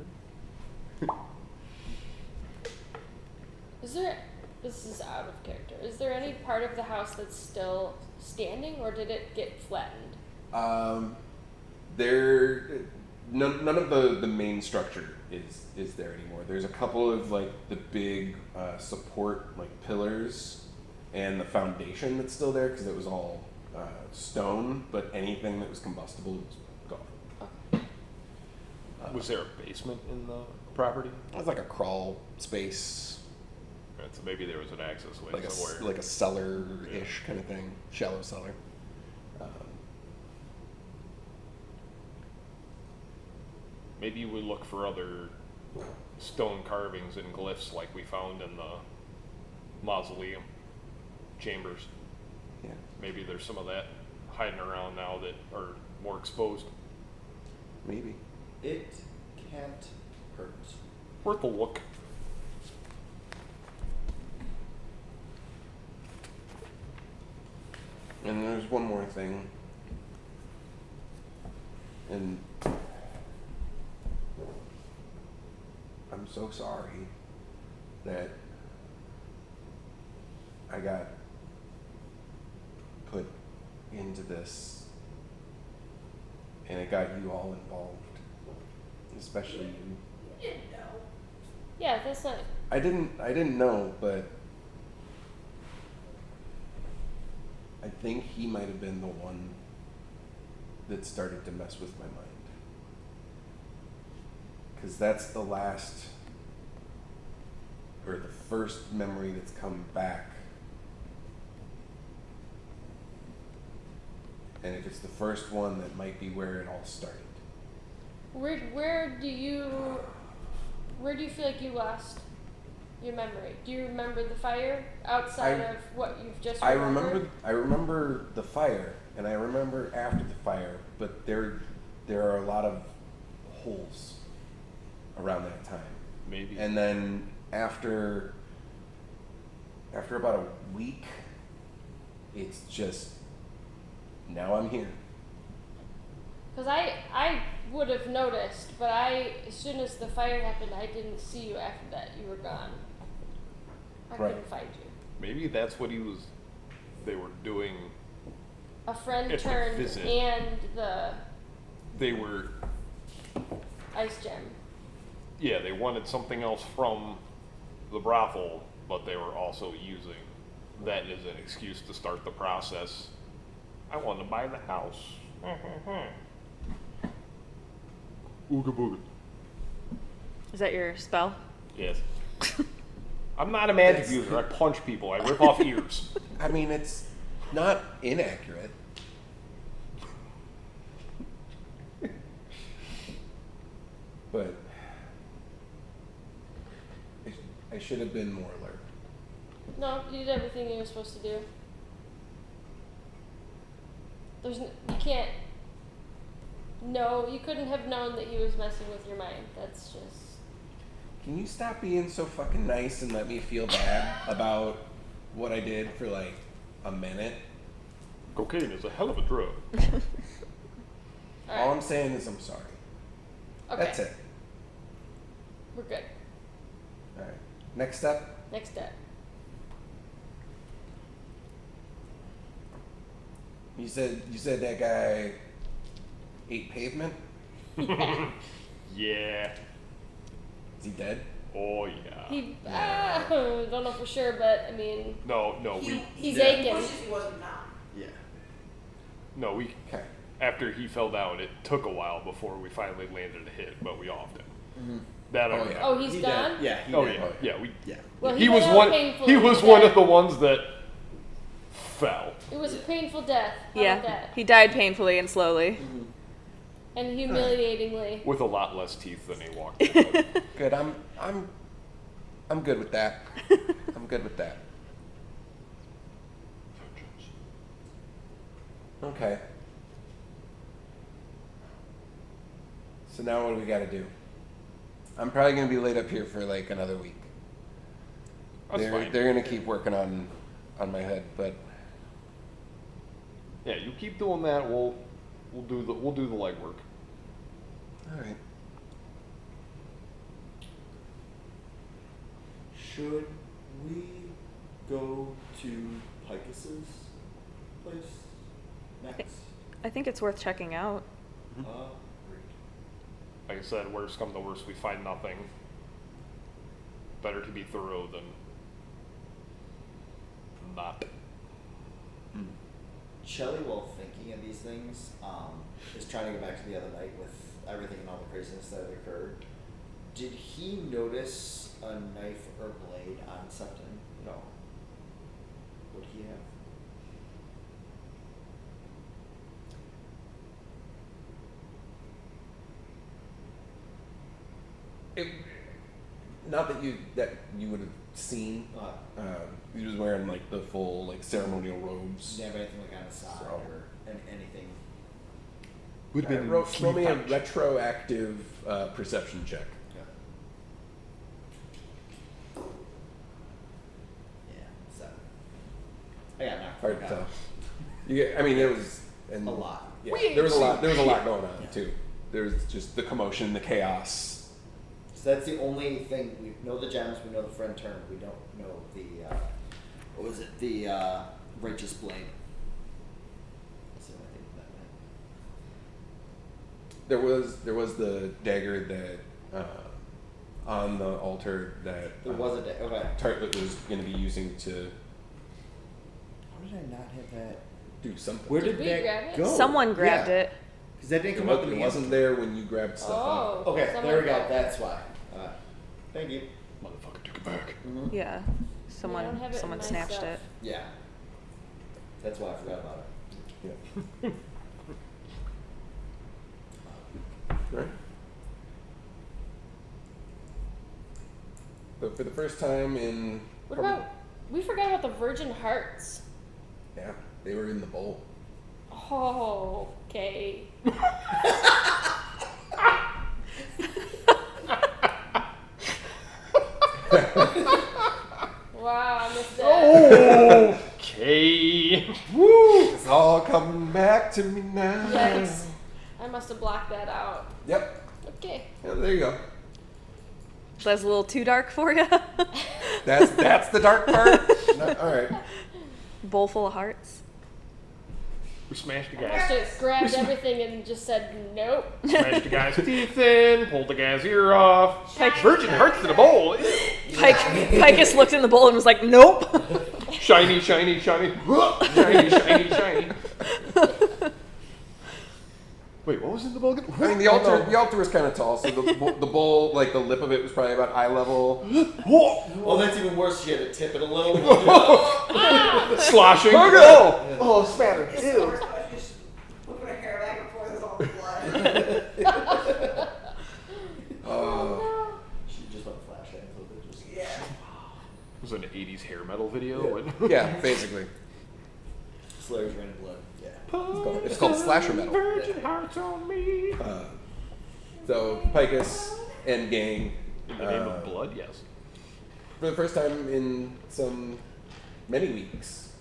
Is there? This is out of character. Is there any part of the house that's still standing, or did it get flattened? None of the main structure is there anymore. There's a couple of like the big support like pillars and the foundation that's still there because it was all stone, but anything that was combustible was gone. Was there a basement in the property? It was like a crawl space, Right, so maybe there was an access way like somewhere. a cellar-ish kind of thing, shallow cellar. Maybe we look for other stone carvings and glyphs like we found in the mausoleum chambers. Yeah. Maybe there's some of that hiding around now that are more exposed. Maybe. It can't hurt. Worth a look. And there's one more thing. And I'm so sorry that I got put into this and it got you all involved. Especially you. You didn't know. Yeah, that's not. I didn't know, but I think he might have been the one that started to mess with my mind. Because that's the last, or the first memory that's come back. And if it's the first one, that might be where it all started. Where do you feel like you lost your memory? Do you remember the fire outside of what you've just I remembered? remember the fire, and I remember after the fire, but there are a lot of holes around that time. Maybe. And then after about a week, it's just now I'm here. Because I would have noticed, but as soon as the fire happened, I didn't see you after that. You were gone. I Right. couldn't find you. Maybe that's what they were doing. A friend At the turned visit. and the They were, ice gem. yeah, they wanted something else from the brothel, but they were also using that as an excuse to start the process. I want to buy the house. Ooga booga. Is that your spell? Yes. I'm not a magic user. I punch people. I rip off ears. I mean, it's not inaccurate. But I should have been more alert. No, you did everything you were supposed to do. You can't. No, you couldn't have known that he was messing with your mind. That's just. Can you stop being so fucking nice and let me feel bad about what I did for like a minute? Cocaine is a hell of a drug. All I'm saying is I'm sorry. Okay. That's it. We're good. All right. Next step. Next step. You said that guy ate pavement. Yeah. Is he dead? Oh yeah. He. Don't know for sure, but I mean. No, He's He aching. wishes he wasn't numb. No, we. Okay. After he fell down, it took a while before we finally landed a hit, but we offed him. Mm-hmm. That I Oh, remember. yeah. Oh, he's He gone? did. Yeah. He Oh did. yeah, yeah. Yeah. Well, he was died one. painfully. He was He one died- of the ones that fell. It was a painful death. How Yeah. about that? He died painfully and slowly. And humiliatingly. With a lot less teeth than he walked in with. Good. I'm good with that. I'm good with that. Okay. So now what do we got to do? I'm probably gonna be laid up here for like another week. That's fine. They're gonna keep working on my head, but Yeah, you keep doing that. We'll do the legwork. all right. Should we go to Picus's place next? I think it's worth checking out. Great. Like I said, worst come to worst, we find nothing. Better to be thorough than not. Shelley, while thinking of these things, is trying to go back to the other night with everything and all the craziness that had occurred. Did he notice a knife or blade on Septon? No. What did he have? Not that you would have seen. He was wearing like the full like ceremonial robes. Did he have anything like on his side So- or anything? Would have been roll me a pouch. retroactive perception check. Yeah, 7. I got knocked Hard to out. tell. I mean, there was A lot. Yeah, there was a lot. There was a lot going on Yeah. too. There was just the commotion, the chaos. So that's the only thing. We know the gems, we know the friend term, we don't know the, what was it, the righteous blade. That's the only thing that meant. There was the dagger that on the altar that There was a day, okay. Tartlet was going to be using to How did I not have that? do something. Where Did did we that grab it? go? Someone grabbed it. Because that didn't It come up in the wasn't there when you grabbed stuff up. Oh. Okay, someone there we go, grabbed it. that's why. Thank you. Motherfucker took it back. Mm-hmm. Yeah. I don't Someone have it in someone my snatched stuff. it. Yeah. That's why I forgot about it. Yeah. Right. But for the first time in... What about, we forgot about the virgin hearts. Yeah, they were in the bowl. Oh, okay. Wow, I missed that. Okay. Woo! It's all coming back to me now. Yikes. I must have blocked that out. Yep. Okay. Yeah, there you go. That's a little too dark for you. That's the dark part? No, all right. Bowl full of hearts. We smashed the I must guy's, have grabbed everything and just said nope. smashed the guy's teeth in, pulled the guy's ear off. Pike- Virgin hearts to the bowl. Ew. Picus looked in the bowl and was like, nope. Shiny, shiny, shiny. Shiny, shiny, shiny. Wait, what was in the bowl again? I mean, the altar was kind of tall, so the bowl, like the lip of it was probably about eye level. Well, that's even worse. You had to tip it a little. Sloshing. Oh, spattered. It's the worst part. Just moving her hair back and forth is all the blood. She just went flashlight a little bit. Just Yeah. It was an 80s hair metal video. Yeah, basically. Slayer's raining blood. Yeah. It's called slasher metal. Virgin hearts on me. So Picus and gang, In the name of blood, yes. for the first time in many weeks,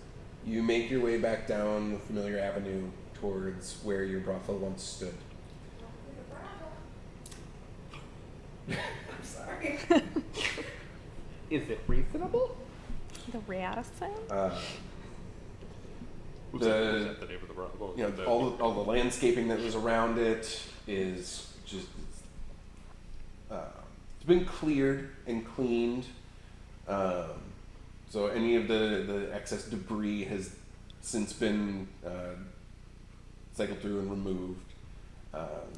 you make your way back down the familiar avenue towards where your brothel once stood. I'm sorry. Is it reasonable? The Radisson? Was that the name of the brothel? You know, all the landscaping that was around it is just it's been cleared and cleaned. So any of the excess debris has since been cycled through and removed,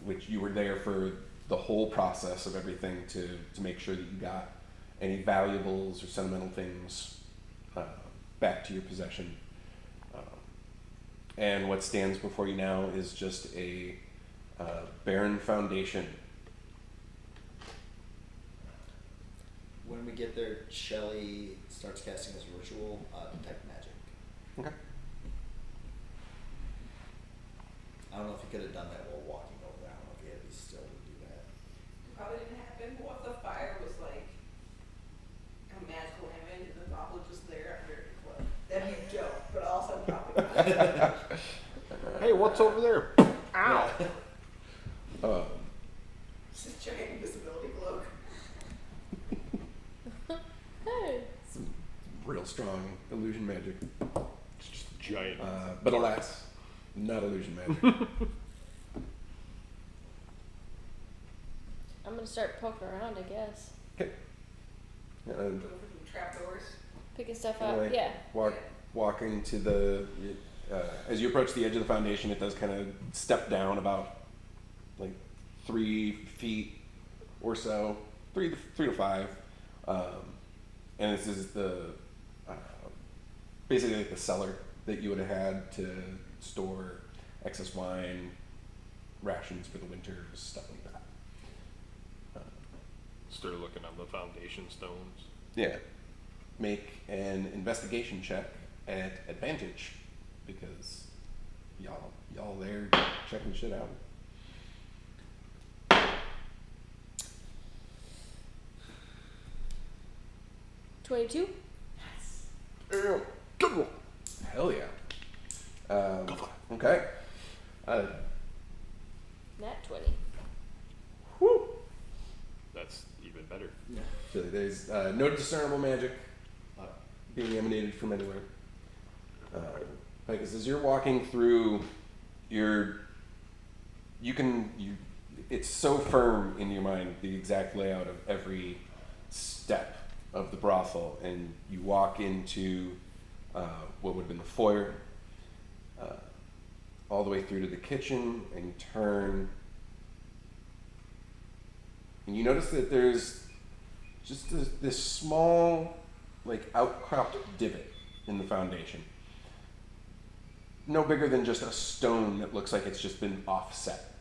which you were there for the whole process of everything to make sure that you got any valuables or sentimental things back to your possession. And what stands before you now is just a barren foundation. When we get there, Shelly starts casting this ritual, detect magic. Okay. I don't know if he could have done that while walking over there. I don't know if he had to be still to do that. Probably didn't happen. What if the fire was like a magical image and the bottle was just there under the cloak? That'd be a joke, but also probably not. Hey, what's over there? Ow. It's a giant invisibility cloak. Hey. Some real strong illusion magic. It's just a giant. But alas, not illusion magic. I'm gonna start poking around, I guess. Okay. And Trapdoors. Picking stuff up. anyway, Yeah. walking to the as you approach the edge of the foundation, it does kind of step down about like 3 feet or so, three to 5, and this is the basically like the cellar that you would have had to store excess wine, rations for the winter, stuff like that. Start looking on the foundation stones. Yeah. Make an investigation check at advantage because y'all there checking shit out. $22. Good roll. Hell yeah. Okay. Nat 20. Whew. That's even better. So there's no discernible magic being emanated from anywhere. Because as you're walking through, it's so firm in your mind the exact layout of every step of the brothel, and you walk into what would have been the foyer, all the way through to the kitchen, and you turn, and you notice that there's just this small, like, outcropped divot in the foundation. No bigger than just a stone that looks like it's just been offset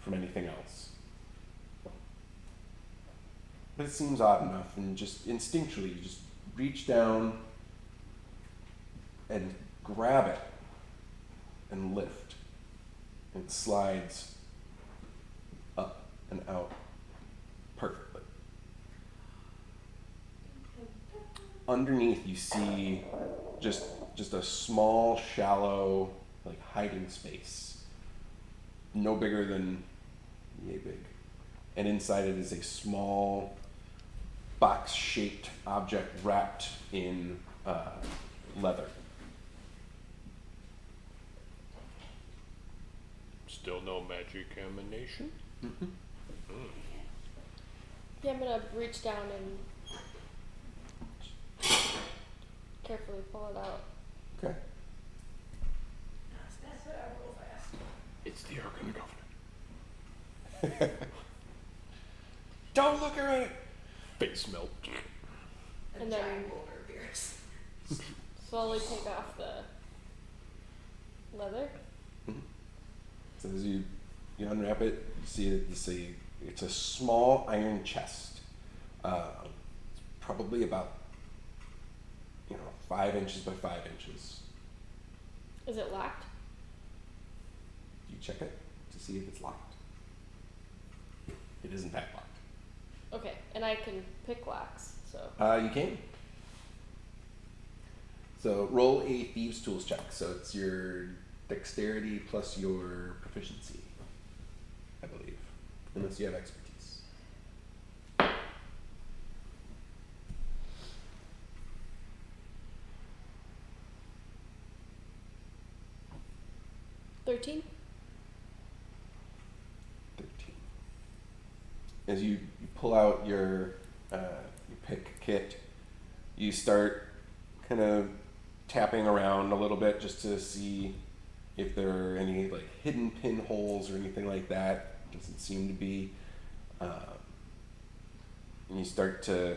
from anything else. but it seems odd enough, and just instinctually, you just reach down and grab it and lift. It slides up and out perfectly. Underneath, you see just a small, shallow, like hiding space, no bigger than yay big, and inside it is a small box-shaped object wrapped in leather. Still no magic emanation? Mm-hmm. Yeah, I'm gonna reach down and carefully pull it out. Okay. That's what I roll fast. It's the Ark of the Covenant. Don't look around it. Face melt. A And then- giant boulder appears. Slowly take off the leather. So as you unwrap it, you see it's a small iron chest. It's probably about 5 inches by 5 inches. Is it locked? You check it to see if it's locked. It isn't that locked. Okay, and I can pick locks, so. You can. So roll a thieves' tools check. So it's your dexterity plus your proficiency, I believe, unless you have expertise. 13? 13. As you pull out your pick kit, you start kind of tapping around a little bit just to see if there are any like hidden pinholes or anything like that. Doesn't seem to be. And you start to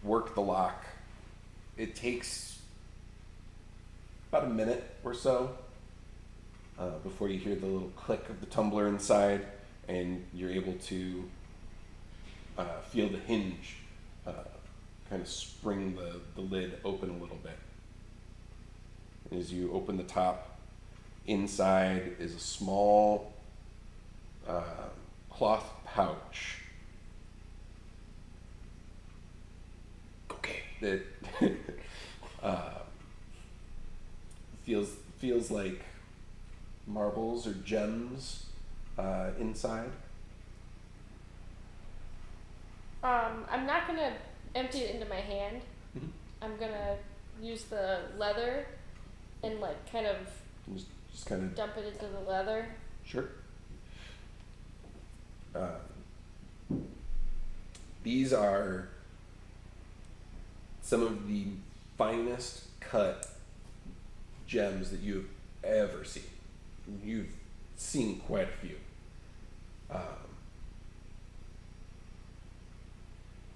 work the lock. It takes about a minute or so before you hear the little click of the tumbler inside, and you're able to feel the hinge kind of spring the lid open a little bit. And as you open the top, inside is a small cloth pouch. Okay. That feels like marbles or gems inside. I'm not gonna empty it into my hand. Mhm. I'm gonna use the leather and like kind of Just kind of dump it into the leather. sure. These are some of the finest cut gems that you've ever seen. You've seen quite a few.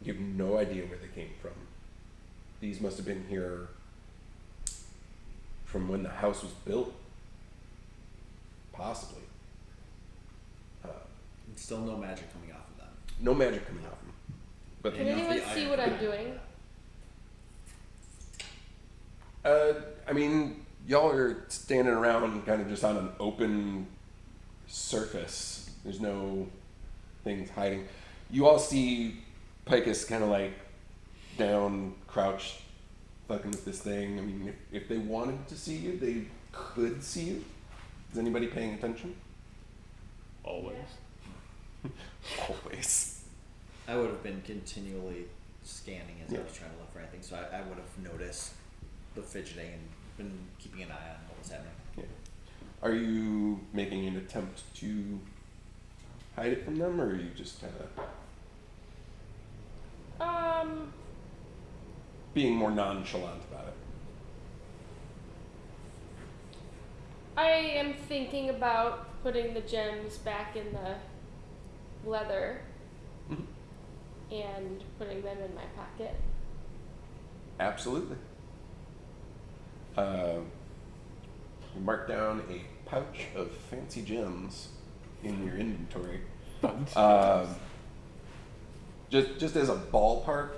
You have no idea where they came from. These must have been here from when the house was built. Possibly. And still no magic coming off of them. No magic coming off them. But Can Enough anyone the see iron. what I'm doing? I mean, y'all are standing around kind of just on an open surface. There's no things hiding. You all see Picus kind of like down, crouched, fucking with this thing. I mean, if they wanted to see you, they could see you. Is anybody paying attention? Always. Always. I would have been continually scanning as Yeah. I was trying to look for anything, so I would have noticed the fidgeting and been keeping an eye on what was happening. Yeah. Are you making an attempt to hide it from them, or are you just kind of being more nonchalant about it? I am thinking about putting the gems back in the leather Mhm. and putting them in my pocket. Absolutely. You mark down a pouch of fancy gems in your inventory. just as a ballpark,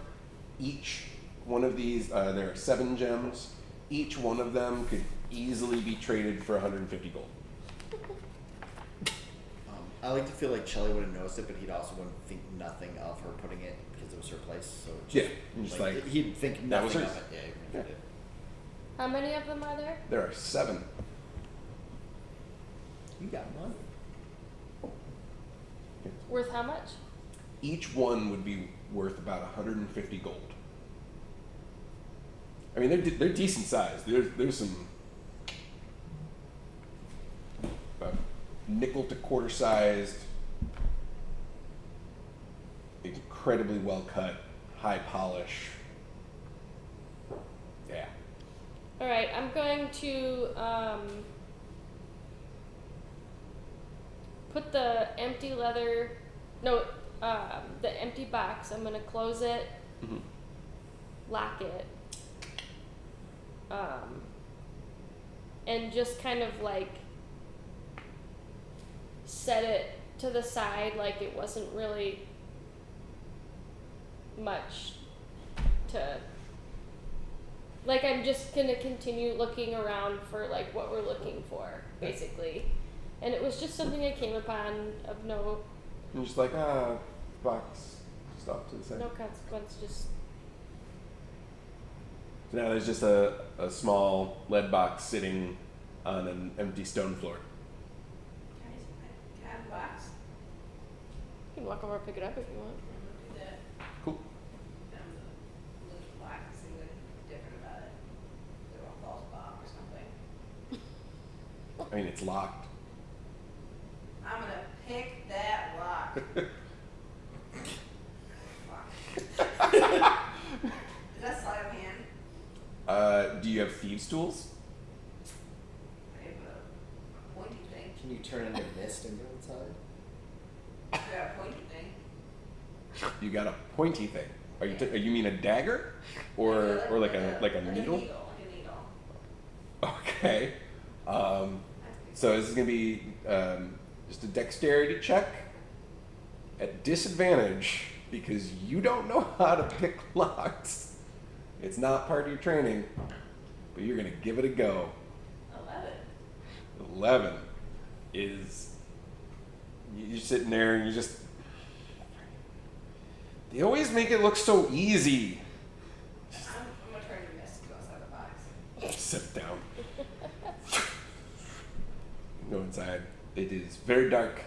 each one of these, there are 7 gems. Each one of them could easily be traded for 150 gold. I like to feel like Shelly would have noticed it, but he'd also wouldn't think nothing of her putting it because it was her place. So Yeah, just like, he'd think that was nothing hers. of it. Yeah, even if Yeah. he did. How many of them are there? There are 7. You got money. Worth how much? Each one would be worth about 150 gold. I mean, they're decent sized. There's some nickel to quarter sized, incredibly well cut, high polish. Yeah. All right, I'm going to put the empty leather, the empty box. I'm gonna close it, Mm-hmm. lock it, and just kind of like set it to the side, like it wasn't really much to. Like, I'm just gonna continue looking around for, like, what we're looking for, basically. And it was just something I came upon of no And just like, box, stop to the side. consequence, just... So now there's just a small lead box sitting on an empty stone floor. Can I have a box? You can walk over and pick it up if you want. I'm gonna do that. Cool. I'm gonna look black and see what's different about it. They're a false bomb or something. I mean, it's locked. I'm gonna pick that lock. Fuck. Is that sleight of hand? Do you have thieves' tools? I have a pointy thing. Can you turn into mist and go inside? I got a pointy thing. You got a pointy thing. Are you mean a dagger, or like a needle? Like a needle. Okay. So this is gonna be just a dexterity check at disadvantage because you don't know how to pick locks. It's not part of your training, but you're gonna give it a go. 11 is you're sitting there and you just. They always make it look so easy. I'm gonna turn your mist to go inside the box. Sit down. Go inside. It is very dark,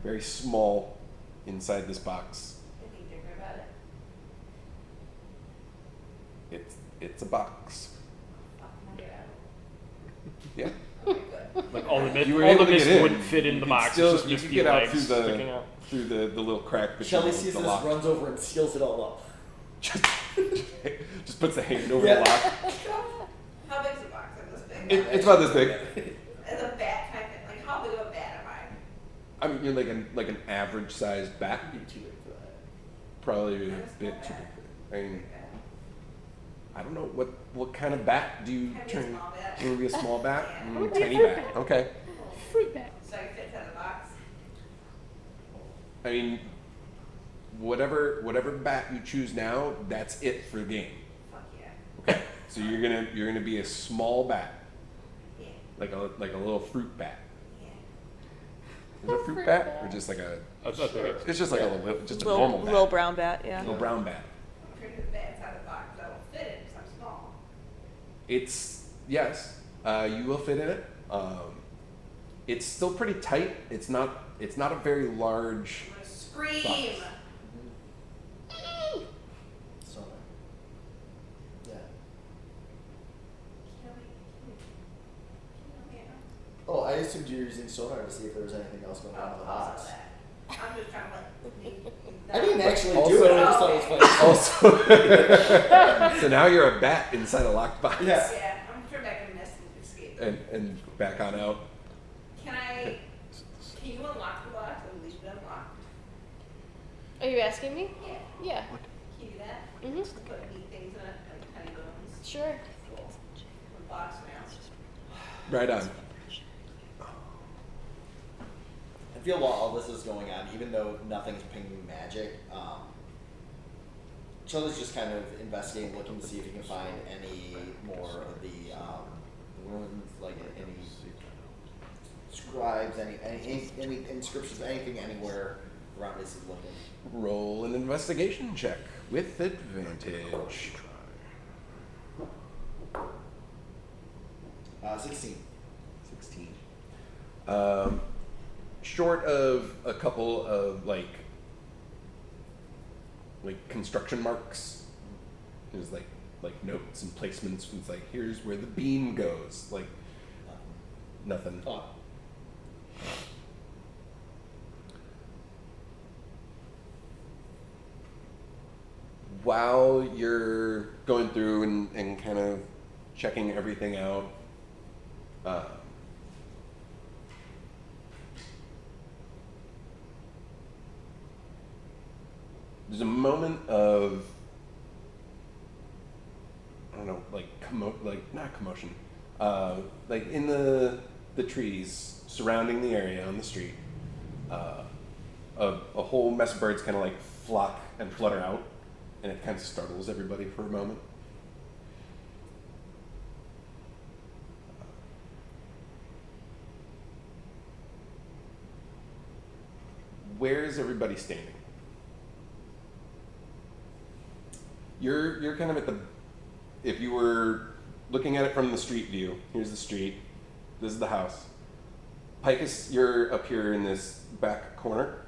very small inside this box. Anything different about it? It's a box. Fuck, I'm gonna get out. Yeah. Okay, good. Like all the mist, You were all able the to mist get in. wouldn't fit in You the could box. still- It's just you misty could get out legs sticking out. through the little crack between Shelly the sees this, lock. runs over and seals it all up. Just puts the hand over Yeah. the lock. How big's the box? Like this big? It's about this big. As a bat type thing. Like how big of a bat am I? I mean, you're like an average sized bat. You'd be too big for that. Probably a bit too big. I mean, I don't know what kind of bat do you Can I be a turn? small bat? You want to be a small bat? Yeah. Mm, tiny bat. Okay. Fruit bat. So I fit in the box. I mean, whatever bat you choose now, that's it for the game. Fuck yeah. Okay. So you're gonna be a small bat, Yeah. like a little fruit bat. Yeah. Is it a fruit bat or just like a? That's not big. It's just like a Little, normal bat. little brown bat, yeah. Little brown bat. I'm turning the bat inside the box. I will fit it because I'm small. It's yes, you will fit in it. It's still pretty tight. It's not a very large. I'm gonna scream. Box. So, yeah. Kill me. Oh, I assumed you were using sonar to see if there was anything else going on in the box. Also that. I'm just trying to like. I didn't actually do Also- it. I just thought it was funny. Also, so now you're a bat inside a locked box. Yeah. Yeah, I'm sure back in this and escape. And back on out. Can you unlock the box and leave it unlocked? Are you asking me? Yeah. Yeah. Can you do that? Mm-hmm. Put neat things in it, like tiny bones. Sure. Cool. The box now. Right on. I feel while all this is going on, even though nothing's pinging magic, Charlie's just kind of investigating, looking to see if he can find any more of the ruins, like any scribes, any inscriptions, anything anywhere around as he's looking. Roll an investigation check with advantage. 16. 16. Short of a couple of like construction marks, there's like notes and placements. It's like, here's where the beam goes. Like nothing. Oh. While you're going through and kind of checking everything out, there's a moment of, I don't know, not commotion, like in the trees surrounding the area on the street, a whole mess of birds kind of like flock and flutter out, and it kind of startles everybody for a moment. Where's everybody standing? You're kind of at the, if you were looking at it from the street view, here's the street, this is the house. Picus, you're up here in this back corner.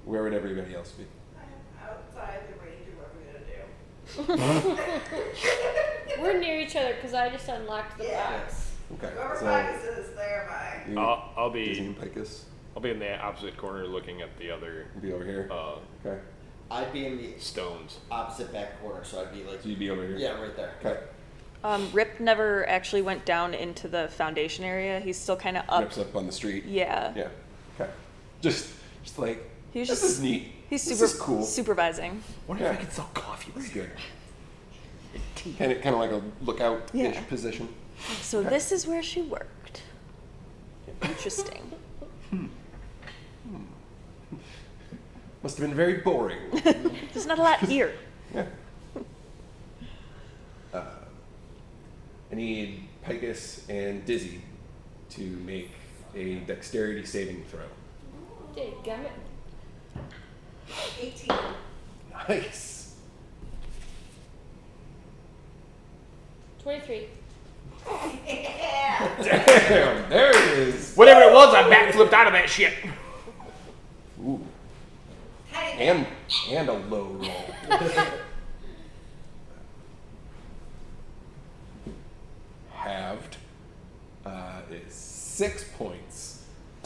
Where would everybody else be? I'm outside the range of what we're gonna do. We're near each other because I just unlocked the Yeah. box. Okay. Whoever so Picus is there by. you- I'll Disney be and Picus in the opposite corner looking at the other be over here. Okay. I'd be in the stones. opposite back corner, so I'd be like, So you'd be over here. yeah, right there. Okay. Rip never actually went down into the foundation area. He's still kind of up. Rips up on the street. Yeah. Yeah. Okay. Just like, He was this just- is neat. He's This super is cool. supervising. Wonder Yeah. if I could sell coffee. This is good. Kind of like a lookout-ish Yeah. position. So Okay. this is where she worked. Interesting. Must have been very boring. There's not a lot here. Yeah. I need Picus and Dizzy to make a dexterity saving throw. Dadgummit. 18. Nice. 23. Yeah. Damn, there it is. Whatever it was, I backflipped out of that shit. Ooh. Tiny. And a low roll. Halved is 6 points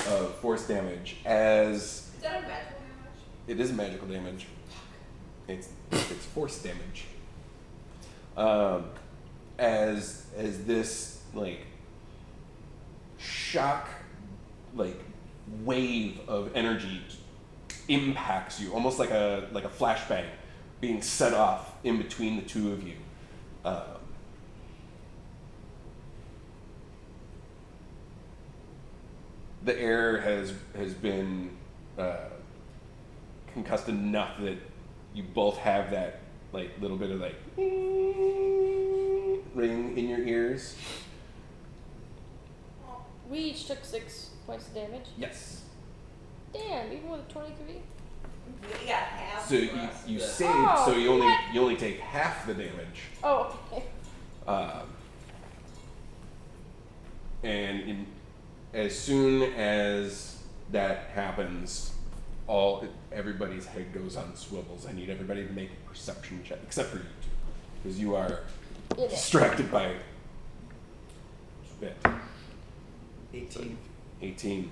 of force damage as Is that a magical damage? it is magical damage. It's force damage. As this like shock, like wave of energy impacts you, almost like a flashbang being set off in between the two of you. The air has been concussed enough that you both have that like little bit of like ring in your ears. We each took 6 points of damage. Yes. Damn, even with a 23? We got half. So for us. you Yeah. saved, Oh, so you what? only take half the damage. Oh, okay. And as soon as that happens, everybody's head goes on swivels. I need everybody to make a perception check, except for you two, because you are In it. distracted by bit. 18. 18.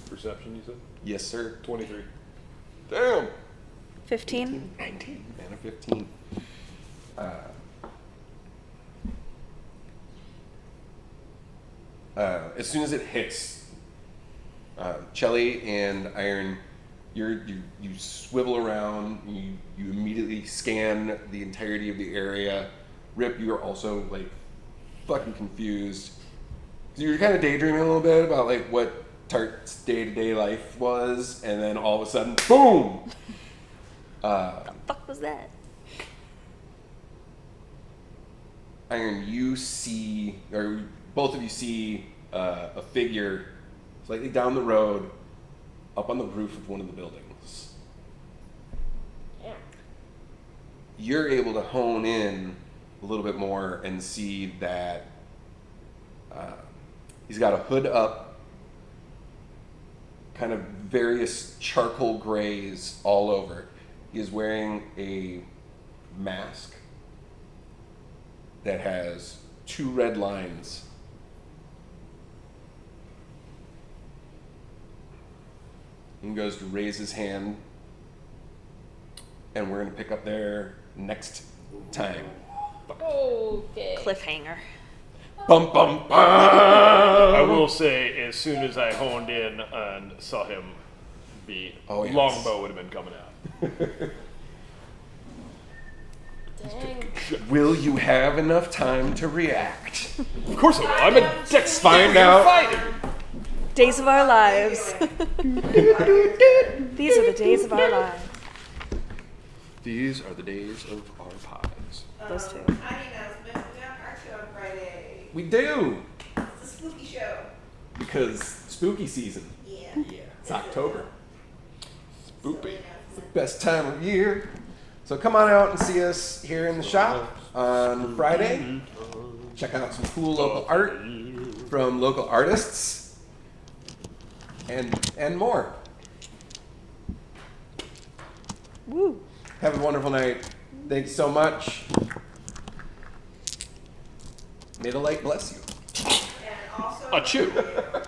Perception, you said? Yes, sir. 23. Damn. 15. 19. Man of 15. As soon as it hits, Chelly and Iron, you swivel around. You immediately scan the entirety of the area. Rip, you are also like fucking confused. So you're kind of daydreaming a little bit about like what Tart's day-to-day life was, and then all of a sudden, boom! Fuck was that? Iron, you see, or both of you see a figure slightly down the road, up on the roof of one of the buildings. Yeah. You're able to hone in a little bit more and see that he's got a hood up, kind of various charcoal grays all over. He is wearing a mask that has 2 red lines. He goes to raise his hand, and we're going to pick up there next time. Okay. Cliffhanger. Bum bum bum! I will say, as soon as I honed in and saw him, the Oh, yes. longbow would have been coming out. Dang. Will you have enough time to react? Of course I will. I'm a dexterous Find out. fighter. Days of our lives. These are the days of our lives. These are the days of our pies. Those two. Tiny announcement, we got our show on Friday. We do, It's the spooky show. because spooky season. Yeah. Yeah. It's October. Spoopy. Best time of year. So come on out and see us here in the shop on Friday. Check out some cool local art from local artists and more. Woo. Have a wonderful night. Thank you so much. May the light bless you. And also, Achoo.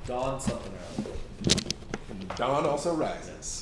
Dawn something or other. And the dawn also rises.